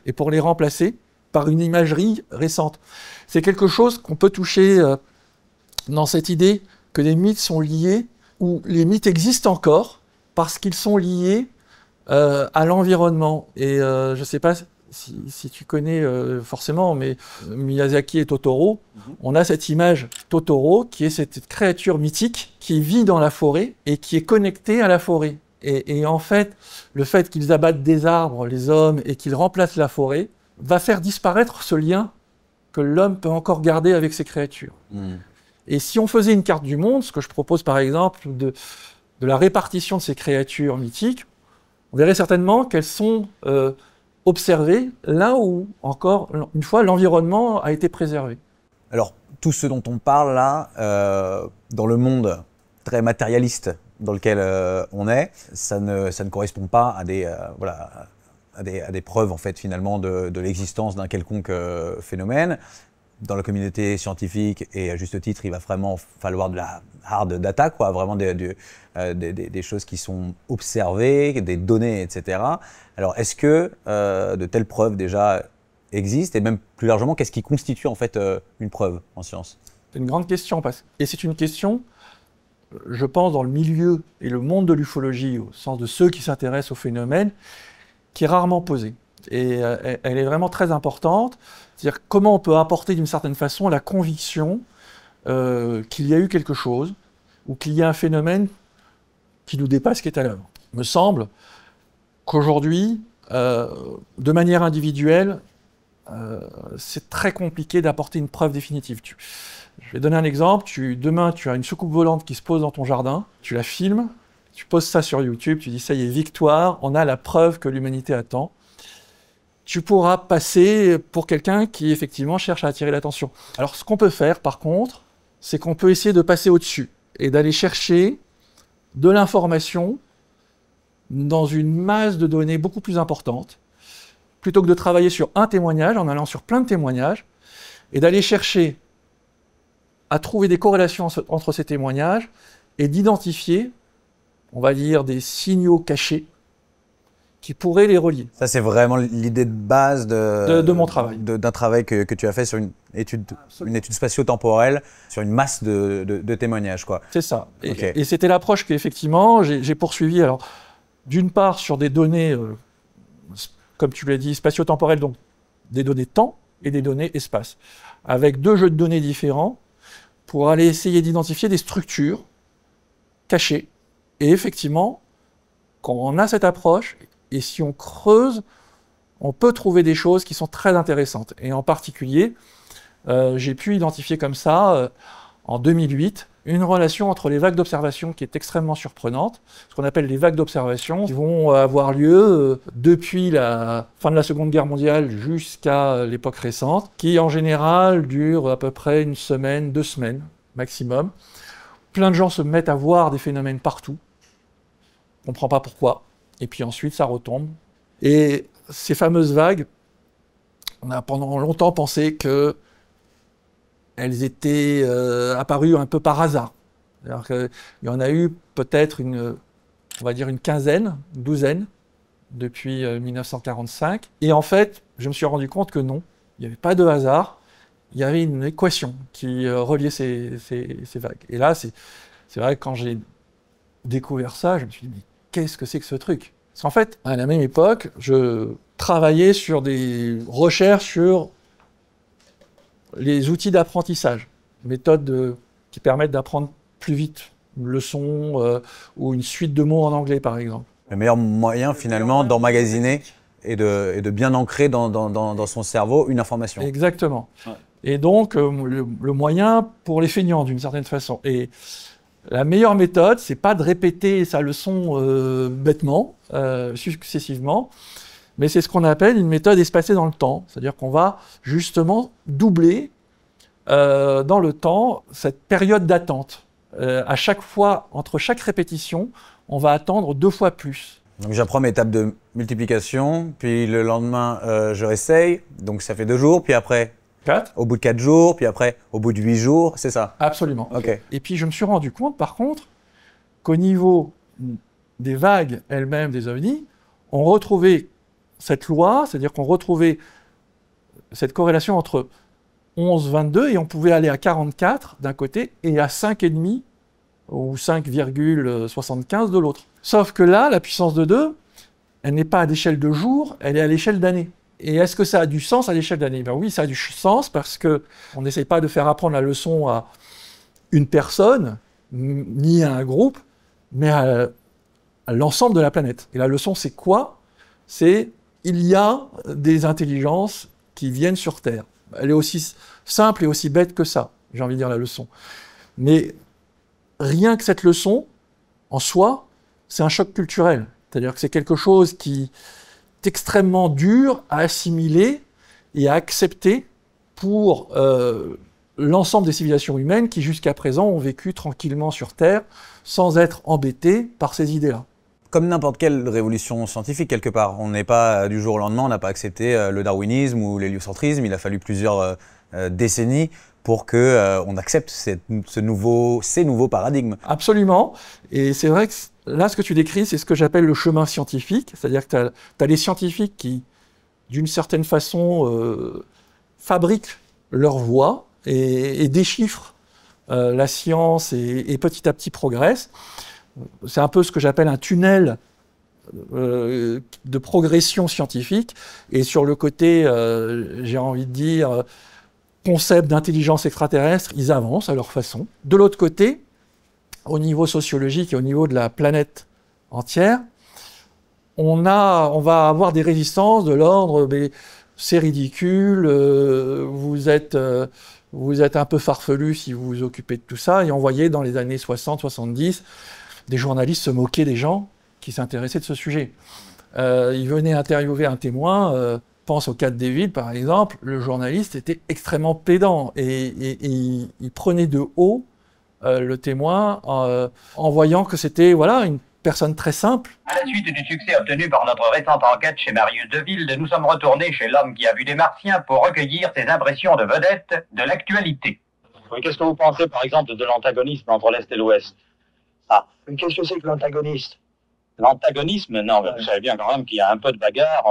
A: et pour les remplacer par une imagerie récente. C'est quelque chose qu'on peut toucher dans cette idée que les mythes sont liés, ou les mythes existent encore, parce qu'ils sont liés à l'environnement. Et je ne sais pas si tu connais forcément, mais Miyazaki et Totoro, on a cette image Totoro qui est cette créature mythique qui vit dans la forêt et qui est connectée à la forêt. Et en fait, le fait qu'ils abattent des arbres, les hommes, et qu'ils remplacent la forêt, va faire disparaître ce lien que l'homme peut encore garder avec ces créatures. Et si on faisait une carte du monde, ce que je propose par exemple de la répartition de ces créatures mythiques, on verrait certainement qu'elles sont observées là où, encore une fois, l'environnement a été préservé.
B: Alors, tout ce dont on parle là, dans le monde très matérialiste dans lequel on est, ça ne correspond pas à des preuves en fait finalement de l'existence d'un quelconque phénomène. Dans la communauté scientifique, et à juste titre, il va vraiment falloir de la hard data, quoi, vraiment des choses qui sont observées, des données, etc. Alors, est-ce que de telles preuves déjà existent, et même plus largement, qu'est-ce qui constitue en fait une preuve en science?
A: C'est une grande question, et c'est une question, je pense, dans le milieu et le monde de l'ufologie, au sens de ceux qui s'intéressent au phénomène, qui est rarement posée. Et elle est vraiment très importante. C'est-à-dire comment on peut apporter d'une certaine façon la conviction qu'il y a eu quelque chose ou qu'il y a un phénomène qui nous dépasse, qui est à l'œuvre. Il me semble qu'aujourd'hui, de manière individuelle, c'est très compliqué d'apporter une preuve définitive. Je vais donner un exemple. Demain, tu as une soucoupe volante qui se pose dans ton jardin, tu la filmes, tu poses ça sur YouTube, tu dis ça y est, victoire, on a la preuve que l'humanité attend. Tu pourras passer pour quelqu'un qui, effectivement, cherche à attirer l'attention. Alors, ce qu'on peut faire, par contre, c'est qu'on peut essayer de passer au-dessus et d'aller chercher de l'information dans une masse de données beaucoup plus importante, plutôt que de travailler sur un témoignage, en allant sur plein de témoignages, et d'aller chercher à trouver des corrélations entre ces témoignages et d'identifier, on va dire, des signaux cachés qui pourraient les relier.
B: Ça, c'est vraiment l'idée de base
A: de mon travail.
B: D'un travail que tu as fait sur une étude spatio-temporelle, sur une masse de témoignages, quoi.
A: C'est ça. Et c'était l'approche qu'effectivement, j'ai poursuivie. Alors, d'une part, sur des données, comme tu l'as dit, spatio-temporelles, donc des données temps et des données espace, avec deux jeux de données différents pour aller essayer d'identifier des structures cachées. Et effectivement, quand on a cette approche, et si on creuse, on peut trouver des choses qui sont très intéressantes. Et en particulier, j'ai pu identifier comme ça, en 2008, une relation entre les vagues d'observation qui est extrêmement surprenante, ce qu'on appelle les vagues d'observation, qui vont avoir lieu depuis la fin de la Seconde Guerre mondiale jusqu'à l'époque récente, qui en général durent à peu près une semaine, 2 semaines maximum. Plein de gens se mettent à voir des phénomènes partout, on ne comprend pas pourquoi. Et puis ensuite, ça retombe. Et ces fameuses vagues, on a pendant longtemps pensé qu'elles étaient apparues un peu par hasard. C'est-à-dire qu'il y en a eu peut-être on va dire une quinzaine, une douzaine, depuis 1945. Et en fait, je me suis rendu compte que non, il n'y avait pas de hasard. Il y avait une équation qui reliait ces vagues. Et là, c'est vrai que quand j'ai découvert ça, je me suis dit, mais qu'est-ce que c'est que ce truc? Parce qu'en fait, à la même époque, je travaillais sur des recherches sur les outils d'apprentissage, méthodes qui permettent d'apprendre plus vite, une leçon ou une suite de mots en anglais, par exemple.
B: Le meilleur moyen, finalement, d'emmagasiner et de bien ancrer dans son cerveau une information.
A: Exactement. Ouais. Et donc, le moyen pour les feignants, d'une certaine façon. Et La meilleure méthode, c'est pas de répéter sa leçon bêtement, successivement, mais c'est ce qu'on appelle une méthode espacée dans le temps. C'est-à-dire qu'on va justement doubler dans le temps cette période d'attente. À chaque fois, entre chaque répétition, on va attendre 2 fois plus.
B: Donc j'apprends mes tables de multiplication, puis le lendemain je réessaye, donc ça fait 2 jours, puis après
A: 4.
B: Au bout de 4 jours, puis après au bout de 8 jours, c'est ça?
A: Absolument.
B: Ok.
A: Et puis je me suis rendu compte par contre qu'au niveau des vagues elles-mêmes des ovnis, on retrouvait cette loi, c'est-à-dire qu'on retrouvait cette corrélation entre 11, 22 et on pouvait aller à 44 d'un côté et à 5,5 ou 5,75 de l'autre. Sauf que là, la puissance de 2, elle n'est pas à l'échelle de jours, elle est à l'échelle d'années. Et est-ce que ça a du sens à l'échelle d'années? Ben oui, ça a du sens parce qu'on n'essaye pas de faire apprendre la leçon à une personne, ni à un groupe, mais à l'ensemble de la planète. Et la leçon, c'est quoi? C'est il y a des intelligences qui viennent sur Terre. Elle est aussi simple et aussi bête que ça, j'ai envie de dire la leçon. Mais rien que cette leçon, en soi, c'est un choc culturel. C'est-à-dire que c'est quelque chose qui est extrêmement dur à assimiler et à accepter pour l'ensemble des civilisations humaines qui, jusqu'à présent, ont vécu tranquillement sur Terre sans être embêtées par ces idées-là.
B: Comme n'importe quelle révolution scientifique, quelque part. On n'est pas du jour au lendemain, on n'a pas accepté le darwinisme ou l'héliocentrisme. Il a fallu plusieurs décennies pour qu'on accepte ces nouveaux paradigmes.
A: Absolument. Et c'est vrai que là, ce que tu décris, c'est ce que j'appelle le chemin scientifique. C'est-à-dire que tu as les scientifiques qui, d'une certaine façon, fabriquent leur voie et déchiffrent la science et petit à petit progressent. C'est un peu ce que j'appelle un tunnel de progression scientifique. Et sur le côté, j'ai envie de dire, concept d'intelligence extraterrestre, ils avancent à leur façon. De l'autre côté, au niveau sociologique et au niveau de la planète entière, on va avoir des résistances de l'ordre c'est ridicule, vous êtes un peu farfelu si vous vous occupez de tout ça. Et on voyait dans les années 60-70 des journalistes se moquer des gens qui s'intéressaient de ce sujet. Ils venaient interviewer un témoin, pense au cas de David par exemple, le journaliste était extrêmement pédant et il prenait de haut le témoin en voyant que c'était voilà, une personne très simple.
K: À la suite du succès obtenu par notre récente enquête chez Marius Deville, nous sommes retournés chez l'homme qui a vu des Martiens pour recueillir ses impressions de vedette de l'actualité.
L: Qu'est-ce que vous pensez par exemple de l'antagonisme entre l'Est et l'Ouest?
K: Ah, qu'est-ce que c'est que l'antagoniste? L'antagonisme, non, vous savez bien quand même qu'il y a un peu de bagarre,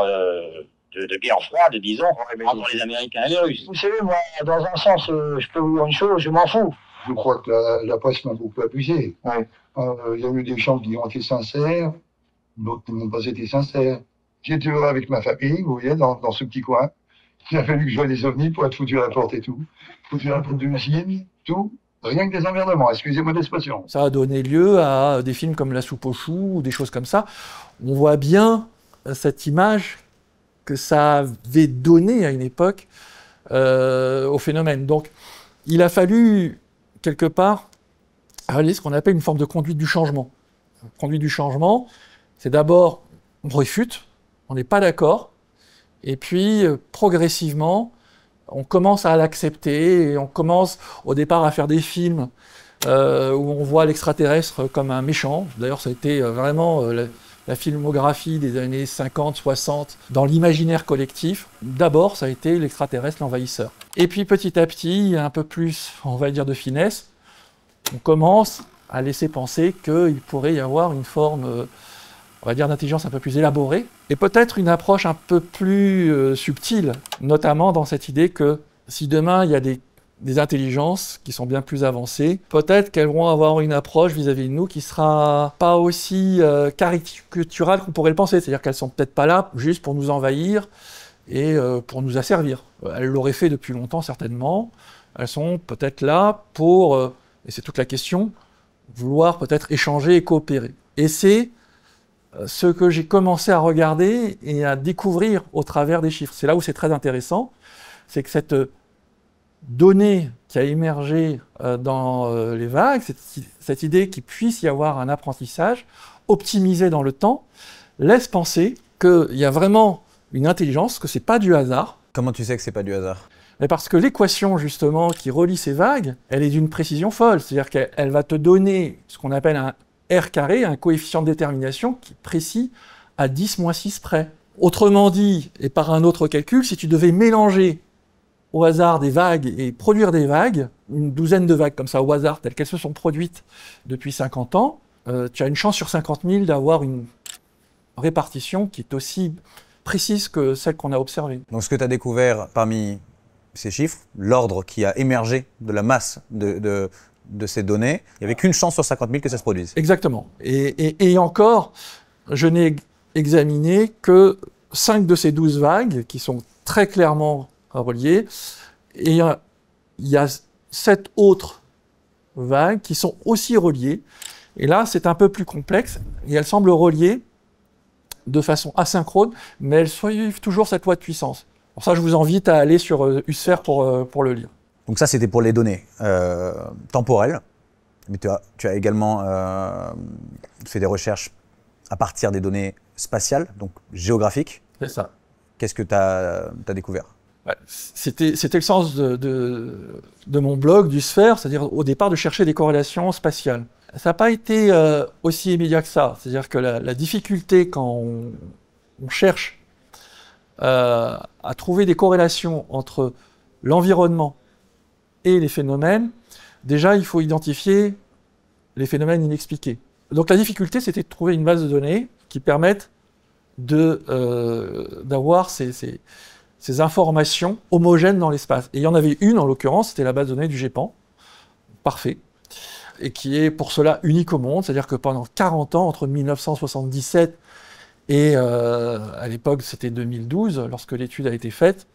K: de guerre froide, disons, entre les Américains et les Russes.
L: Vous savez, moi, dans un sens, je peux vous dire une chose, je m'en fous.
M: Je crois que la presse m'a beaucoup abusé.
L: Ouais.
M: Il y a eu des gens qui ont été sincères, d'autres qui n'ont pas été sincères. J'étais heureux avec ma famille, vous voyez, dans ce petit coin. Il a fallu que je voie des ovnis pour être foutu à la porte et tout. Foutu à la porte de l'usine, tout. Rien que des emmerdements, excusez-moi l'expression.
A: Ça a donné lieu à des films comme La soupe aux choux ou des choses comme ça. On voit bien cette image que ça avait donnée à une époque au phénomène. Donc, il a fallu, quelque part, réaliser ce qu'on appelle une forme de conduite du changement. Conduite du changement, c'est d'abord, on réfute, on n'est pas d'accord, et puis, progressivement, on commence à l'accepter, et on commence, au départ, à faire des films où on voit l'extraterrestre comme un méchant. D'ailleurs, ça a été vraiment la filmographie des années 50, 60, dans l'imaginaire collectif. D'abord, ça a été l'extraterrestre, l'envahisseur. Et puis, petit à petit, un peu plus, on va dire, de finesse, on commence à laisser penser qu'il pourrait y avoir une forme, on va dire, d'intelligence un peu plus élaborée, et peut-être une approche un peu plus subtile, notamment dans cette idée que si demain il y a des intelligences qui sont bien plus avancées, peut-être qu'elles vont avoir une approche vis-à-vis de nous qui sera pas aussi caricaturale qu'on pourrait le penser, c'est-à-dire qu'elles sont peut-être pas là juste pour nous envahir et pour nous asservir. Elles l'auraient fait depuis longtemps certainement, elles sont peut-être là pour, et c'est toute la question, vouloir peut-être échanger et coopérer. Et c'est ce que j'ai commencé à regarder et à découvrir au travers des chiffres. C'est là où c'est très intéressant, c'est que cette donnée qui a émergé dans les vagues, cette idée qu'il puisse y avoir un apprentissage optimisé dans le temps, laisse penser qu'il y a vraiment une intelligence, que c'est pas du hasard.
B: Comment tu sais que c'est pas du hasard?
A: Mais parce que l'équation, justement, qui relie ces vagues, elle est d'une précision folle. C'est-à-dire qu'elle va te donner ce qu'on appelle un R carré, un coefficient de détermination qui est précis à 10-6 près. Autrement dit, et par un autre calcul, si tu devais mélanger au hasard des vagues et produire des vagues, une douzaine de vagues comme ça au hasard, telles qu'elles se sont produites depuis 50 ans, tu as une chance sur 50 000 d'avoir une répartition qui est aussi précise que celle qu'on a observée.
B: Donc ce que tu as découvert parmi ces chiffres, l'ordre qui a émergé de la masse de ces données, il n'y avait qu'une chance sur 50 000 que ça se produise.
A: Exactement. Et encore, je n'ai examiné que 5 de ces 12 vagues qui sont très clairement reliées. Et il y a 7 autres vagues qui sont aussi reliées. Et là, c'est un peu plus complexe. Et elles semblent reliées de façon asynchrone, mais elles suivent toujours cette loi de puissance. Pour ça, je vous invite à aller sur Usfer pour le lire.
B: Donc ça, c'était pour les données temporelles. Mais tu as également fait des recherches à partir des données spatiales, donc géographiques.
A: C'est ça.
B: Qu'est-ce que tu as découvert?
A: C'était le sens de mon blog, d'Usfer, c'est-à-dire au départ de chercher des corrélations spatiales. Ça n'a pas été aussi immédiat que ça. C'est-à-dire que la difficulté quand on cherche à trouver des corrélations entre l'environnement et les phénomènes, déjà il faut identifier les phénomènes inexpliqués. Donc la difficulté, c'était de trouver une base de données qui permette d'avoir ces informations homogènes dans l'espace. Et il y en avait une, en l'occurrence, c'était la base de données du GEPAN, parfait, et qui est pour cela unique au monde, c'est-à-dire que pendant 40 ans, entre 1977 et à l'époque c'était 2012, lorsque l'étude a été faite,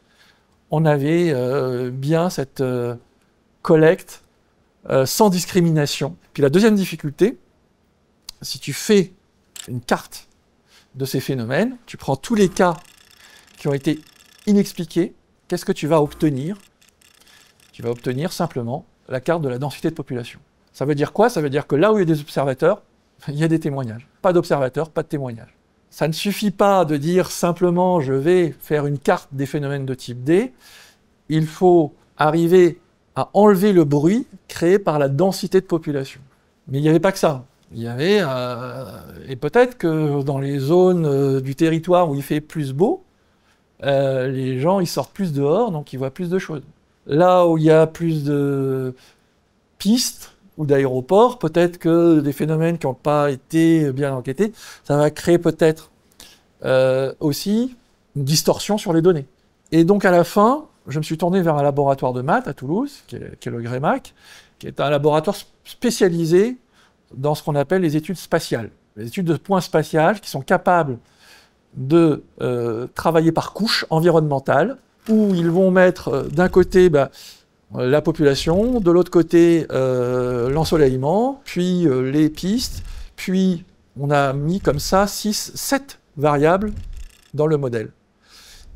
A: on avait bien cette collecte sans discrimination. Puis la deuxième difficulté, si tu fais une carte de ces phénomènes, tu prends tous les cas qui ont été inexpliqués, qu'est-ce que tu vas obtenir? Tu vas obtenir simplement la carte de la densité de population. Ça veut dire quoi? Ça veut dire que là où il y a des observateurs, il y a des témoignages. Pas d'observateurs, pas de témoignages. Ça ne suffit pas de dire simplement je vais faire une carte des phénomènes de type D. Il faut arriver à enlever le bruit créé par la densité de population. Mais il n'y avait pas que ça. Il y avait, et peut-être que dans les zones du territoire où il fait plus beau, les gens ils sortent plus dehors, donc ils voient plus de choses. Là où il y a plus de pistes ou d'aéroports, peut-être que des phénomènes qui n'ont pas été bien enquêtés, ça va créer peut-être aussi une distorsion sur les données. Et donc à la fin, je me suis tourné vers un laboratoire de maths à Toulouse, qui est le GREMAC, qui est un laboratoire spécialisé dans ce qu'on appelle les études spatiales. Les études de points spatiales qui sont capables de travailler par couche environnementale, où ils vont mettre d'un côté la population, de l'autre côté l'ensoleillement, puis les pistes, puis on a mis comme ça 7 variables dans le modèle.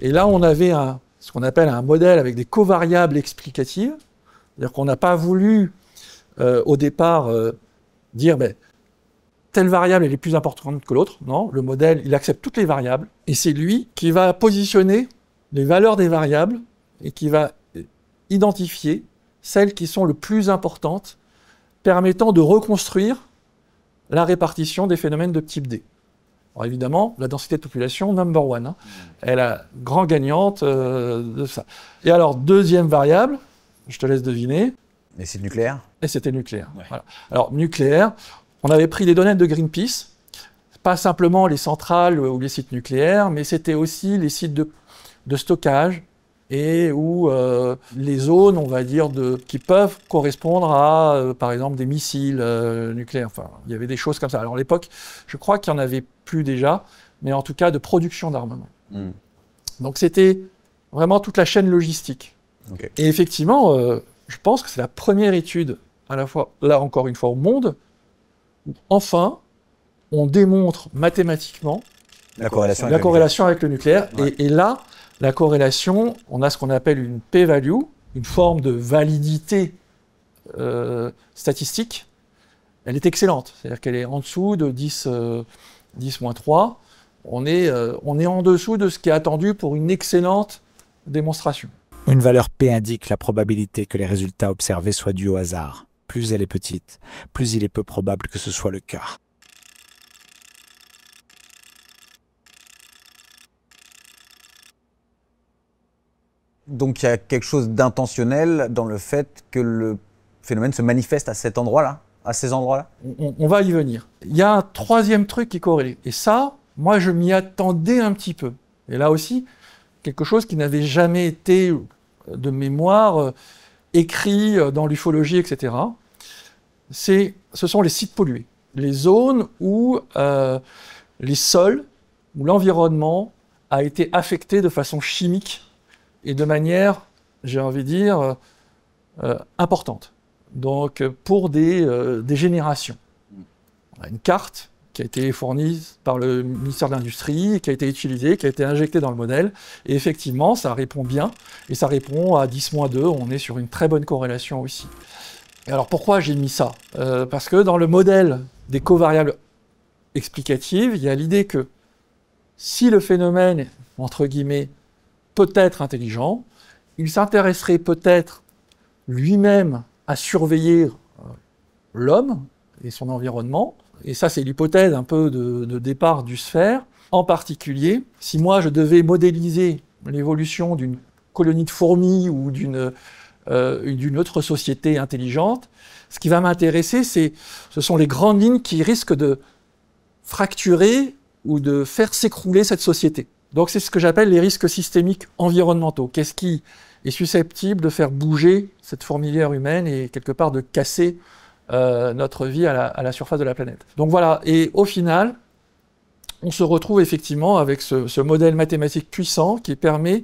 A: Et là, on avait ce qu'on appelle un modèle avec des covariables explicatives, c'est-à-dire qu'on n'a pas voulu au départ dire telle variable elle est plus importante que l'autre. Non, le modèle, il accepte toutes les variables, et c'est lui qui va positionner les valeurs des variables et qui va identifier celles qui sont le plus importantes, permettant de reconstruire la répartition des phénomènes de type D. Alors évidemment, la densité de population, number one, hein, elle est la grande gagnante de ça. Et alors, deuxième variable, je te laisse deviner.
B: Et c'est nucléaire? Et
A: c'était nucléaire. Ouais. Voilà. Alors, nucléaire, on avait pris les données de Greenpeace, pas simplement les centrales ou les sites nucléaires, mais c'était aussi les sites de stockage et où les zones, on va dire, qui peuvent correspondre à, par exemple, des missiles nucléaires. Enfin, il y avait des choses comme ça. Alors, à l'époque, je crois qu'il n'y en avait plus déjà, mais en tout cas de production d'armement. Mm. Donc, c'était vraiment toute la chaîne logistique. Okay. Et effectivement, je pense que c'est la première étude, à la fois, là encore une fois, au monde, où enfin, on démontre mathématiquement
B: la corrélation avec le nucléaire.
A: Ouais. Et là, la corrélation, on a ce qu'on appelle une p-value, une forme de validité statistique, elle est excellente. C'est-à-dire qu'elle est en dessous de 10-3. On est en dessous de ce qui est attendu pour une excellente démonstration.
N: Une valeur P indique la probabilité que les résultats observés soient dus au hasard. Plus elle est petite, plus il est peu probable que ce soit le cas.
B: Donc il y a quelque chose d'intentionnel dans le fait que le phénomène se manifeste à cet endroit-là, à ces endroits-là?
A: On va y venir. Il y a un troisième truc qui est corrélé. Et ça, moi, je m'y attendais un petit peu. Et là aussi, quelque chose qui n'avait jamais été, de mémoire, écrit dans l'ufologie, etc. Ce sont les sites pollués. Les zones où les sols, où l'environnement a été affecté de façon chimique et de manière, j'ai envie de dire, importante. Donc, pour des générations. On a une carte qui a été fournie par le ministère de l'Industrie, qui a été utilisée, qui a été injectée dans le modèle. Et effectivement, ça répond bien. Et ça répond à 10-2. On est sur une très bonne corrélation aussi. Et alors, pourquoi j'ai mis ça? Parce que dans le modèle des covariables explicatives, il y a l'idée que si le phénomène, entre guillemets, peut être intelligent, il s'intéresserait peut-être lui-même à surveiller l'homme et son environnement. Et ça, c'est l'hypothèse un peu de départ du sphère. En particulier, si moi je devais modéliser l'évolution d'une colonie de fourmis ou d'une autre société intelligente, ce qui va m'intéresser, ce sont les grandes lignes qui risquent de fracturer ou de faire s'écrouler cette société. Donc c'est ce que j'appelle les risques systémiques environnementaux. Qu'est-ce qui est susceptible de faire bouger cette fourmilière humaine et quelque part de casser notre vie à la surface de la planète. Donc voilà, et au final, on se retrouve effectivement avec ce modèle mathématique puissant qui permet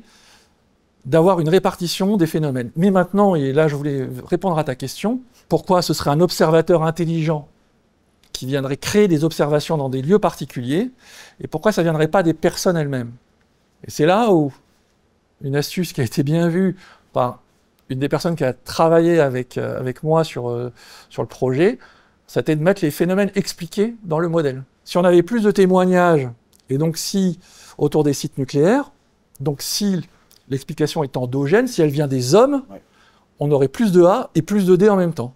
A: d'avoir une répartition des phénomènes. Mais maintenant, et là je voulais répondre à ta question, pourquoi ce serait un observateur intelligent qui viendrait créer des observations dans des lieux particuliers, et pourquoi ça ne viendrait pas des personnes elles-mêmes? Et c'est là où une astuce qui a été bien vue par une des personnes qui a travaillé avec moi sur le projet, c'était de mettre les phénomènes expliqués dans le modèle. Si on avait plus de témoignages, et donc si, autour des sites nucléaires, donc si l'explication est endogène, si elle vient des hommes, on aurait plus de A et plus de D en même temps.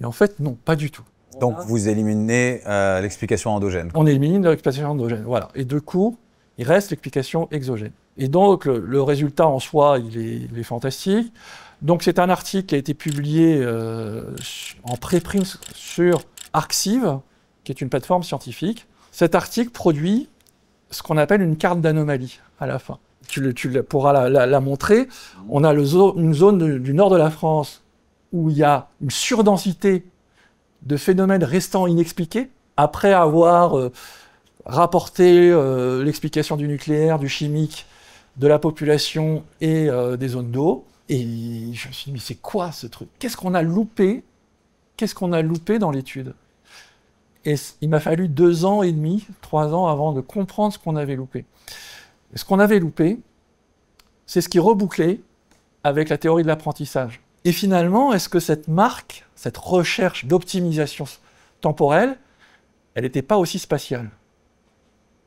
A: Et en fait, non, pas du tout.
B: Donc vous éliminez l'explication endogène.
A: On élimine l'explication endogène, voilà. Et de coup, il reste l'explication exogène. Et donc, le résultat en soi, il est fantastique. Donc c'est un article qui a été publié en préprint sur Arxiv, qui est une plateforme scientifique. Cet article produit ce qu'on appelle une carte d'anomalie à la fin. Tu pourras la montrer. On a une zone du nord de la France où il y a une surdensité de phénomènes restants inexpliqués, après avoir rapporté l'explication du nucléaire, du chimique, de la population et des zones d'eau. Et je me suis dit, mais c'est quoi ce truc? Qu'est-ce qu'on a loupé? Qu'est-ce qu'on a loupé dans l'étude? Et il m'a fallu 2 ans et demi, 3 ans avant de comprendre ce qu'on avait loupé. Et ce qu'on avait loupé, c'est ce qui rebouclait avec la théorie de l'apprentissage. Et finalement, est-ce que cette marque, cette recherche d'optimisation temporelle, elle n'était pas aussi spatiale?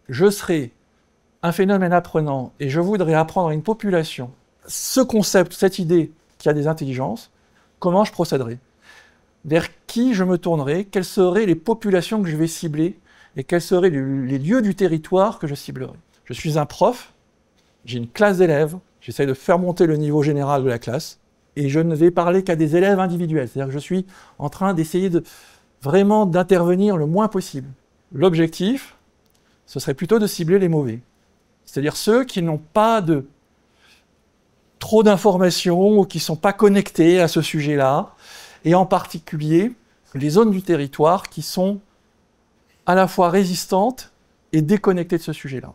A: Je serais un phénomène apprenant et je voudrais apprendre à une population ce concept, cette idée qu'il y a des intelligences, comment je procéderais? Vers qui je me tournerais? Quelles seraient les populations que je vais cibler? Et quels seraient les lieux du territoire que je ciblerais? Je suis un prof, j'ai une classe d'élèves, j'essaie de faire monter le niveau général de la classe, et je ne vais parler qu'à des élèves individuels. C'est-à-dire que je suis en train d'essayer vraiment d'intervenir le moins possible. L'objectif, ce serait plutôt de cibler les mauvais. C'est-à-dire ceux qui n'ont pas trop d'informations ou qui ne sont pas connectés à ce sujet-là, et en particulier les zones du territoire qui sont à la fois résistantes et déconnectées de ce sujet-là.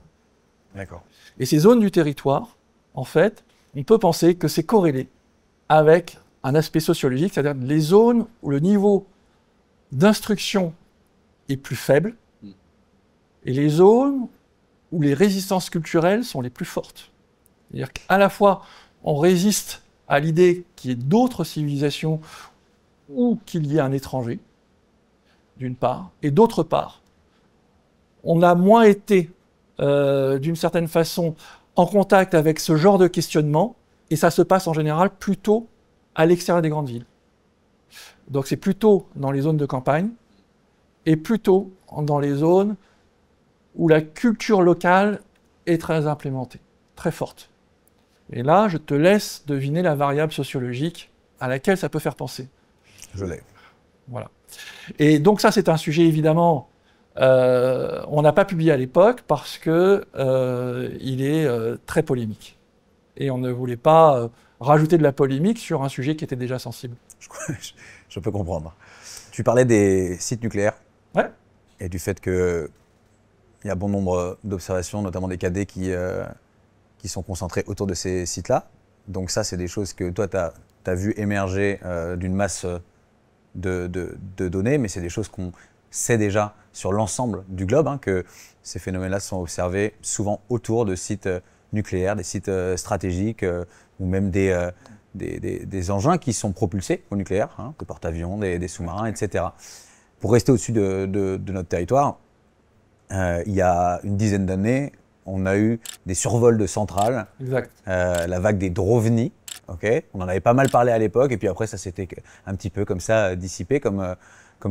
B: D'accord.
A: Et ces zones du territoire, en fait, on peut penser que c'est corrélé avec un aspect sociologique, c'est-à-dire les zones où le niveau d'instruction est plus faible, et les zones où les résistances culturelles sont les plus fortes. C'est-à-dire qu'à la fois, on résiste à l'idée qu'il y ait d'autres civilisations ou qu'il y ait un étranger, d'une part, et d'autre part, on a moins été, d'une certaine façon, en contact avec ce genre de questionnement, et ça se passe en général plutôt à l'extérieur des grandes villes. Donc c'est plutôt dans les zones de campagne, et plutôt dans les zones où la culture locale est très implémentée, très forte. Et là, je te laisse deviner la variable sociologique à laquelle ça peut faire penser.
B: Je l'ai.
A: Voilà. Et donc ça, c'est un sujet, évidemment, on n'a pas publié à l'époque parce que il est très polémique. Et on ne voulait pas rajouter de la polémique sur un sujet qui était déjà sensible.
B: Je peux comprendre. Tu parlais des sites nucléaires.
A: Ouais.
B: Et du fait qu'il y a bon nombre d'observations, notamment des cadets qui sont concentrés autour de ces sites-là. Donc ça, c'est des choses que toi, tu as vu émerger d'une masse de données, mais c'est des choses qu'on sait déjà sur l'ensemble du globe, hein, que ces phénomènes-là sont observés souvent autour de sites nucléaires, des sites stratégiques, ou même des engins qui sont propulsés au nucléaire, hein, des porte-avions, des sous-marins, etc. Pour rester au-dessus de notre territoire, il y a une dizaine d'années, on a eu des survols de centrales,
A: exact.
B: La vague des Drovni, okay. On en avait pas mal parlé à l'époque, et puis après ça s'était un petit peu comme ça dissipé, comme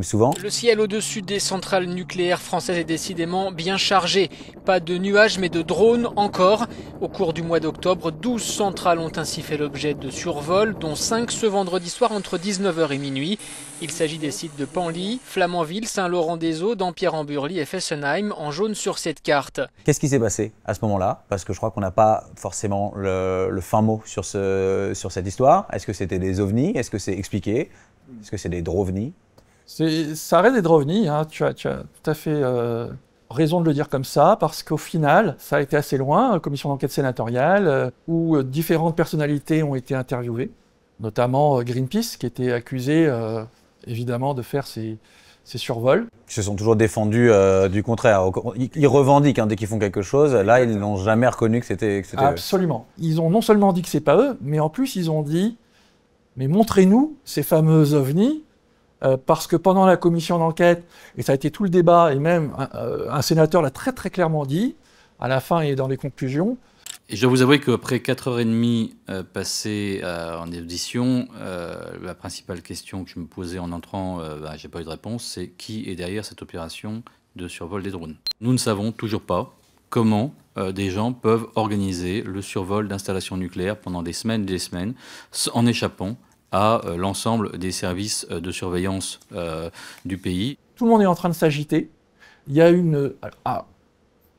B: souvent.
O: Le ciel au-dessus des centrales nucléaires françaises est décidément bien chargé. Pas de nuages mais de drones encore. Au cours du mois d'octobre, 12 centrales ont ainsi fait l'objet de survols, dont 5 ce vendredi soir entre 19h et minuit. Il s'agit des sites de Penly, Flamanville, Saint-Laurent-des-Eaux, Dampierre-en-Burly et Fessenheim, en jaune sur cette carte.
B: Qu'est-ce qui s'est passé à ce moment-là? Parce que je crois qu'on n'a pas forcément le fin mot sur cette histoire. Est-ce que c'était des ovnis? Est-ce que c'est expliqué? Est-ce que c'est des drovnis?
A: Ça reste des drovnis, hein. Tu as tout à fait raison de le dire comme ça, parce qu'au final, ça a été assez loin, commission d'enquête sénatoriale, où différentes personnalités ont été interviewées, notamment Greenpeace, qui était accusé, évidemment, de faire ces survols.
B: Ils se sont toujours défendus du contraire. Ils revendiquent, hein, dès qu'ils font quelque chose. Là, ils n'ont jamais reconnu que c'était eux.
A: Absolument. Ils ont non seulement dit que c'est pas eux, mais en plus, ils ont dit « Mais montrez-nous ces fameux ovnis », parce que pendant la commission d'enquête, et ça a été tout le débat, et même un sénateur l'a très très clairement dit, à la fin et dans les conclusions.
P: Et je dois vous avouer qu'après 4h30 passées en audition, la principale question que je me posais en entrant, j'ai pas eu de réponse, c'est qui est derrière cette opération de survol des drones. Nous ne savons toujours pas comment des gens peuvent organiser le survol d'installations nucléaires pendant des semaines en échappant à l'ensemble des services de surveillance du pays.
A: Tout le monde est en train de s'agiter. Il y a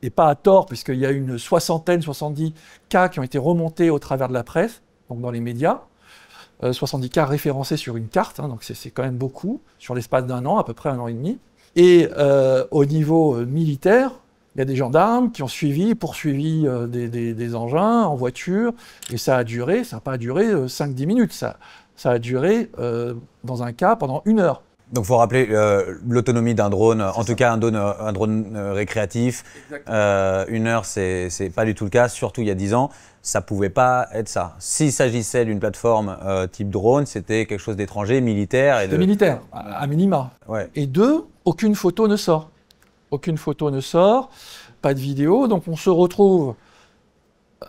A: et pas à tort, puisqu'il y a une 70 cas qui ont été remontés au travers de la presse, donc dans les médias. 70 cas référencés sur une carte, hein, donc c'est quand même beaucoup, sur l'espace d'un an, à peu près 1 an et demi. Et au niveau militaire, il y a des gendarmes qui ont poursuivi des engins en voiture, et ça n'a pas duré 5-10 minutes, ça a duré, dans un cas, pendant 1 heure.
B: Donc il faut rappeler l'autonomie d'un drone, en tout cas un drone récréatif. 1 heure, c'est pas du tout le cas, surtout il y a 10 ans, ça pouvait pas être ça. S'il s'agissait d'une plateforme type drone, c'était quelque chose d'étranger, militaire.
A: Militaire, à minima.
B: Ouais.
A: Et 2, aucune photo ne sort. Aucune photo ne sort, pas de vidéo, donc on se retrouve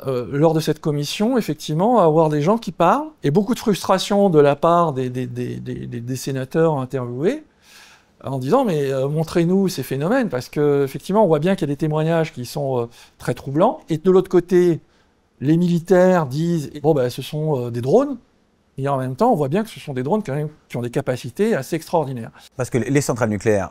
A: lors de cette commission, effectivement, à avoir des gens qui parlent, et beaucoup de frustration de la part des sénateurs interviewés, en disant « mais montrez-nous ces phénomènes », parce qu'effectivement, on voit bien qu'il y a des témoignages qui sont très troublants, et de l'autre côté, les militaires disent « bon, ce sont des drones », et en même temps, on voit bien que ce sont des drones quand même, qui ont des capacités assez extraordinaires.
B: Parce que les centrales nucléaires,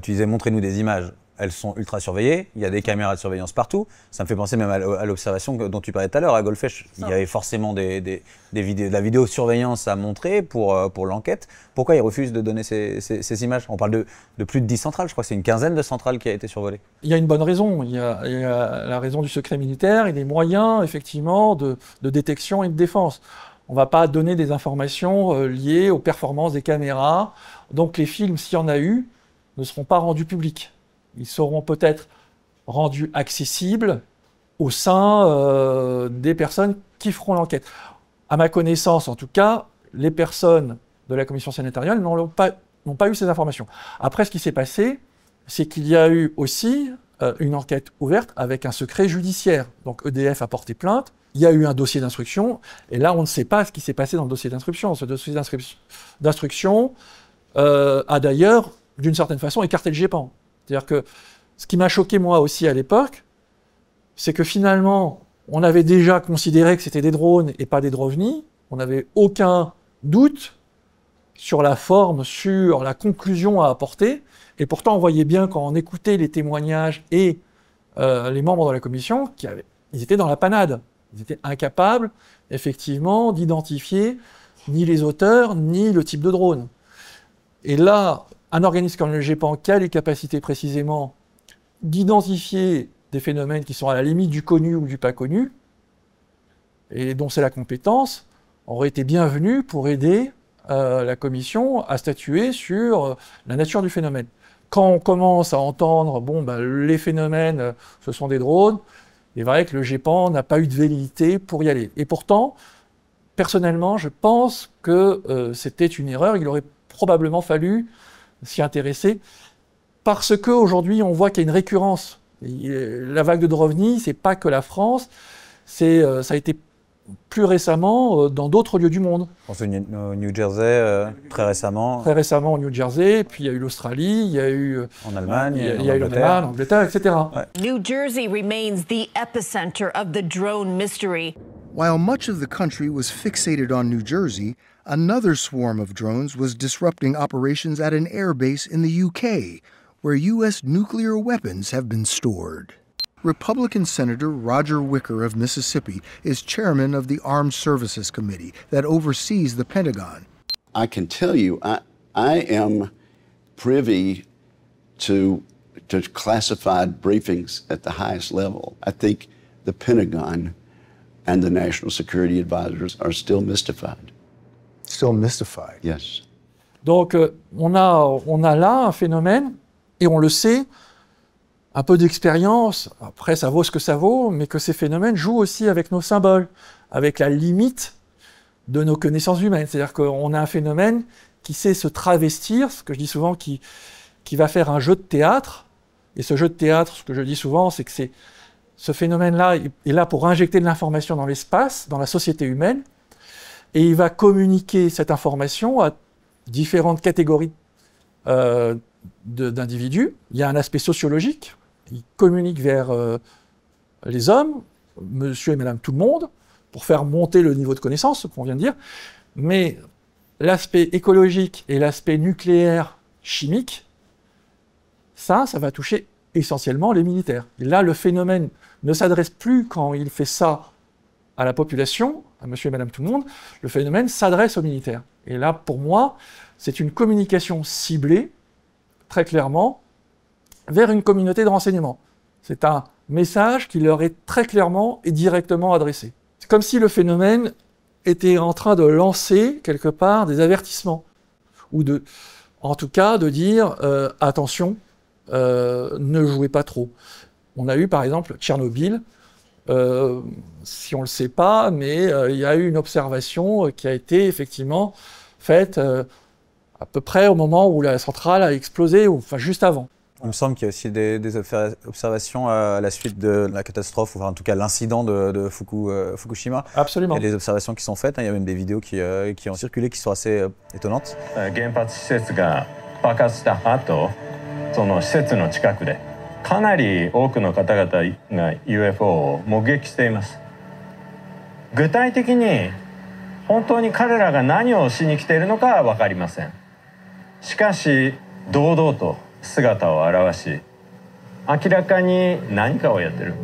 B: tu disais « montrez-nous des images ». Elles sont ultra surveillées, il y a des caméras de surveillance partout. Ça me fait penser même à l'observation dont tu parlais tout à l'heure, à Golfech. Il y avait forcément de la vidéosurveillance à montrer pour l'enquête. Pourquoi ils refusent de donner ces images? On parle de plus de 10 centrales, je crois que c'est une quinzaine de centrales qui a été survolée.
A: Il y a une bonne raison. Il y a la raison du secret militaire et des moyens, effectivement, de détection et de défense. On ne va pas donner des informations liées aux performances des caméras. Donc les films, s'il y en a eu, ne seront pas rendus publics. Ils seront peut-être rendus accessibles au sein des personnes qui feront l'enquête. À ma connaissance, en tout cas, les personnes de la commission sénatoriale n'ont pas eu ces informations. Après, ce qui s'est passé, c'est qu'il y a eu aussi une enquête ouverte avec un secret judiciaire. Donc EDF a porté plainte, il y a eu un dossier d'instruction, et là, on ne sait pas ce qui s'est passé dans le dossier d'instruction. Ce dossier d'instruction a d'ailleurs, d'une certaine façon, écarté le GEPAN. C'est-à-dire que ce qui m'a choqué, moi aussi, à l'époque, c'est que finalement, on avait déjà considéré que c'était des drones et pas des drovnis. On n'avait aucun doute sur la forme, sur la conclusion à apporter. Et pourtant, on voyait bien quand on écoutait les témoignages et les membres de la commission qu'ils étaient dans la panade. Ils étaient incapables, effectivement, d'identifier ni les auteurs, ni le type de drone. Et là, un organisme comme le GEPAN, qui a les capacités précisément d'identifier des phénomènes qui sont à la limite du connu ou du pas connu, et dont c'est la compétence, aurait été bienvenu pour aider la commission à statuer sur la nature du phénomène. Quand on commence à entendre, les phénomènes, ce sont des drones, il est vrai que le GEPAN n'a pas eu de velléité pour y aller. Et pourtant, personnellement, je pense que c'était une erreur. Il aurait probablement fallu s'y intéresser, parce qu'aujourd'hui, on voit qu'il y a une récurrence. La vague de Drovni, c'est pas que la France, ça a été plus récemment dans d'autres lieux du monde.
B: Je pense au New Jersey, très récemment.
A: Très récemment au New Jersey, puis il y a eu l'Australie, il y a eu
B: en Allemagne,
A: il y a eu l'Angleterre, etc.
B: Ouais.
Q: New Jersey remains the epicenter of the drone mystery.
R: While much of the country was fixated on New Jersey, another swarm of drones was disrupting operations at an airbase in the UK, where U.S. nuclear weapons have been stored. Republican Senator Roger Wicker of Mississippi is chairman of the Armed Services Committee that oversees the Pentagon.
S: I can tell you, I am privy to classified briefings at the highest level. I think the Pentagon and the National Security Advisors are still mystified.
R: Still mystified?
S: Yes.
A: Donc, on a là un phénomène, et on le sait, un peu d'expérience, après ça vaut ce que ça vaut, mais que ces phénomènes jouent aussi avec nos symboles, avec la limite de nos connaissances humaines. C'est-à-dire qu'on a un phénomène qui sait se travestir, ce que je dis souvent, qui va faire un jeu de théâtre. Et ce jeu de théâtre, ce que je dis souvent, c'est que ce phénomène-là est là pour injecter de l'information dans l'espace, dans la société humaine, et il va communiquer cette information à différentes catégories d'individus. Il y a un aspect sociologique. Il communique vers les hommes, monsieur et madame tout le monde, pour faire monter le niveau de connaissance, ce qu'on vient de dire. Mais l'aspect écologique et l'aspect nucléaire, chimique, ça va toucher essentiellement les militaires. Et là, le phénomène ne s'adresse plus, quand il fait ça à la population, à monsieur et madame tout le monde, le phénomène s'adresse aux militaires. Et là, pour moi, c'est une communication ciblée, très clairement, vers une communauté de renseignement. C'est un message qui leur est très clairement et directement adressé. C'est comme si le phénomène était en train de lancer, quelque part, des avertissements. Ou en tout cas, de dire « attention, ne jouez pas trop ». On a eu, par exemple, Tchernobyl, si on ne le sait pas, mais il y a eu une observation qui a été effectivement faite à peu près au moment où la centrale a explosé, enfin juste avant.
B: Il me semble qu'il y a aussi des observations à la suite de la catastrophe, ou en tout cas l'incident de Fukushima.
A: Absolument.
B: Il y a des observations qui sont faites, il y a même des vidéos qui ont circulé, qui sont assez étonnantes.
T: かなり多くの方々が UFO を目撃しています。具体的に本当に彼らが何をしに来ているのかは分かりません。しかし堂々と姿を現し、明らかに何かをやってる。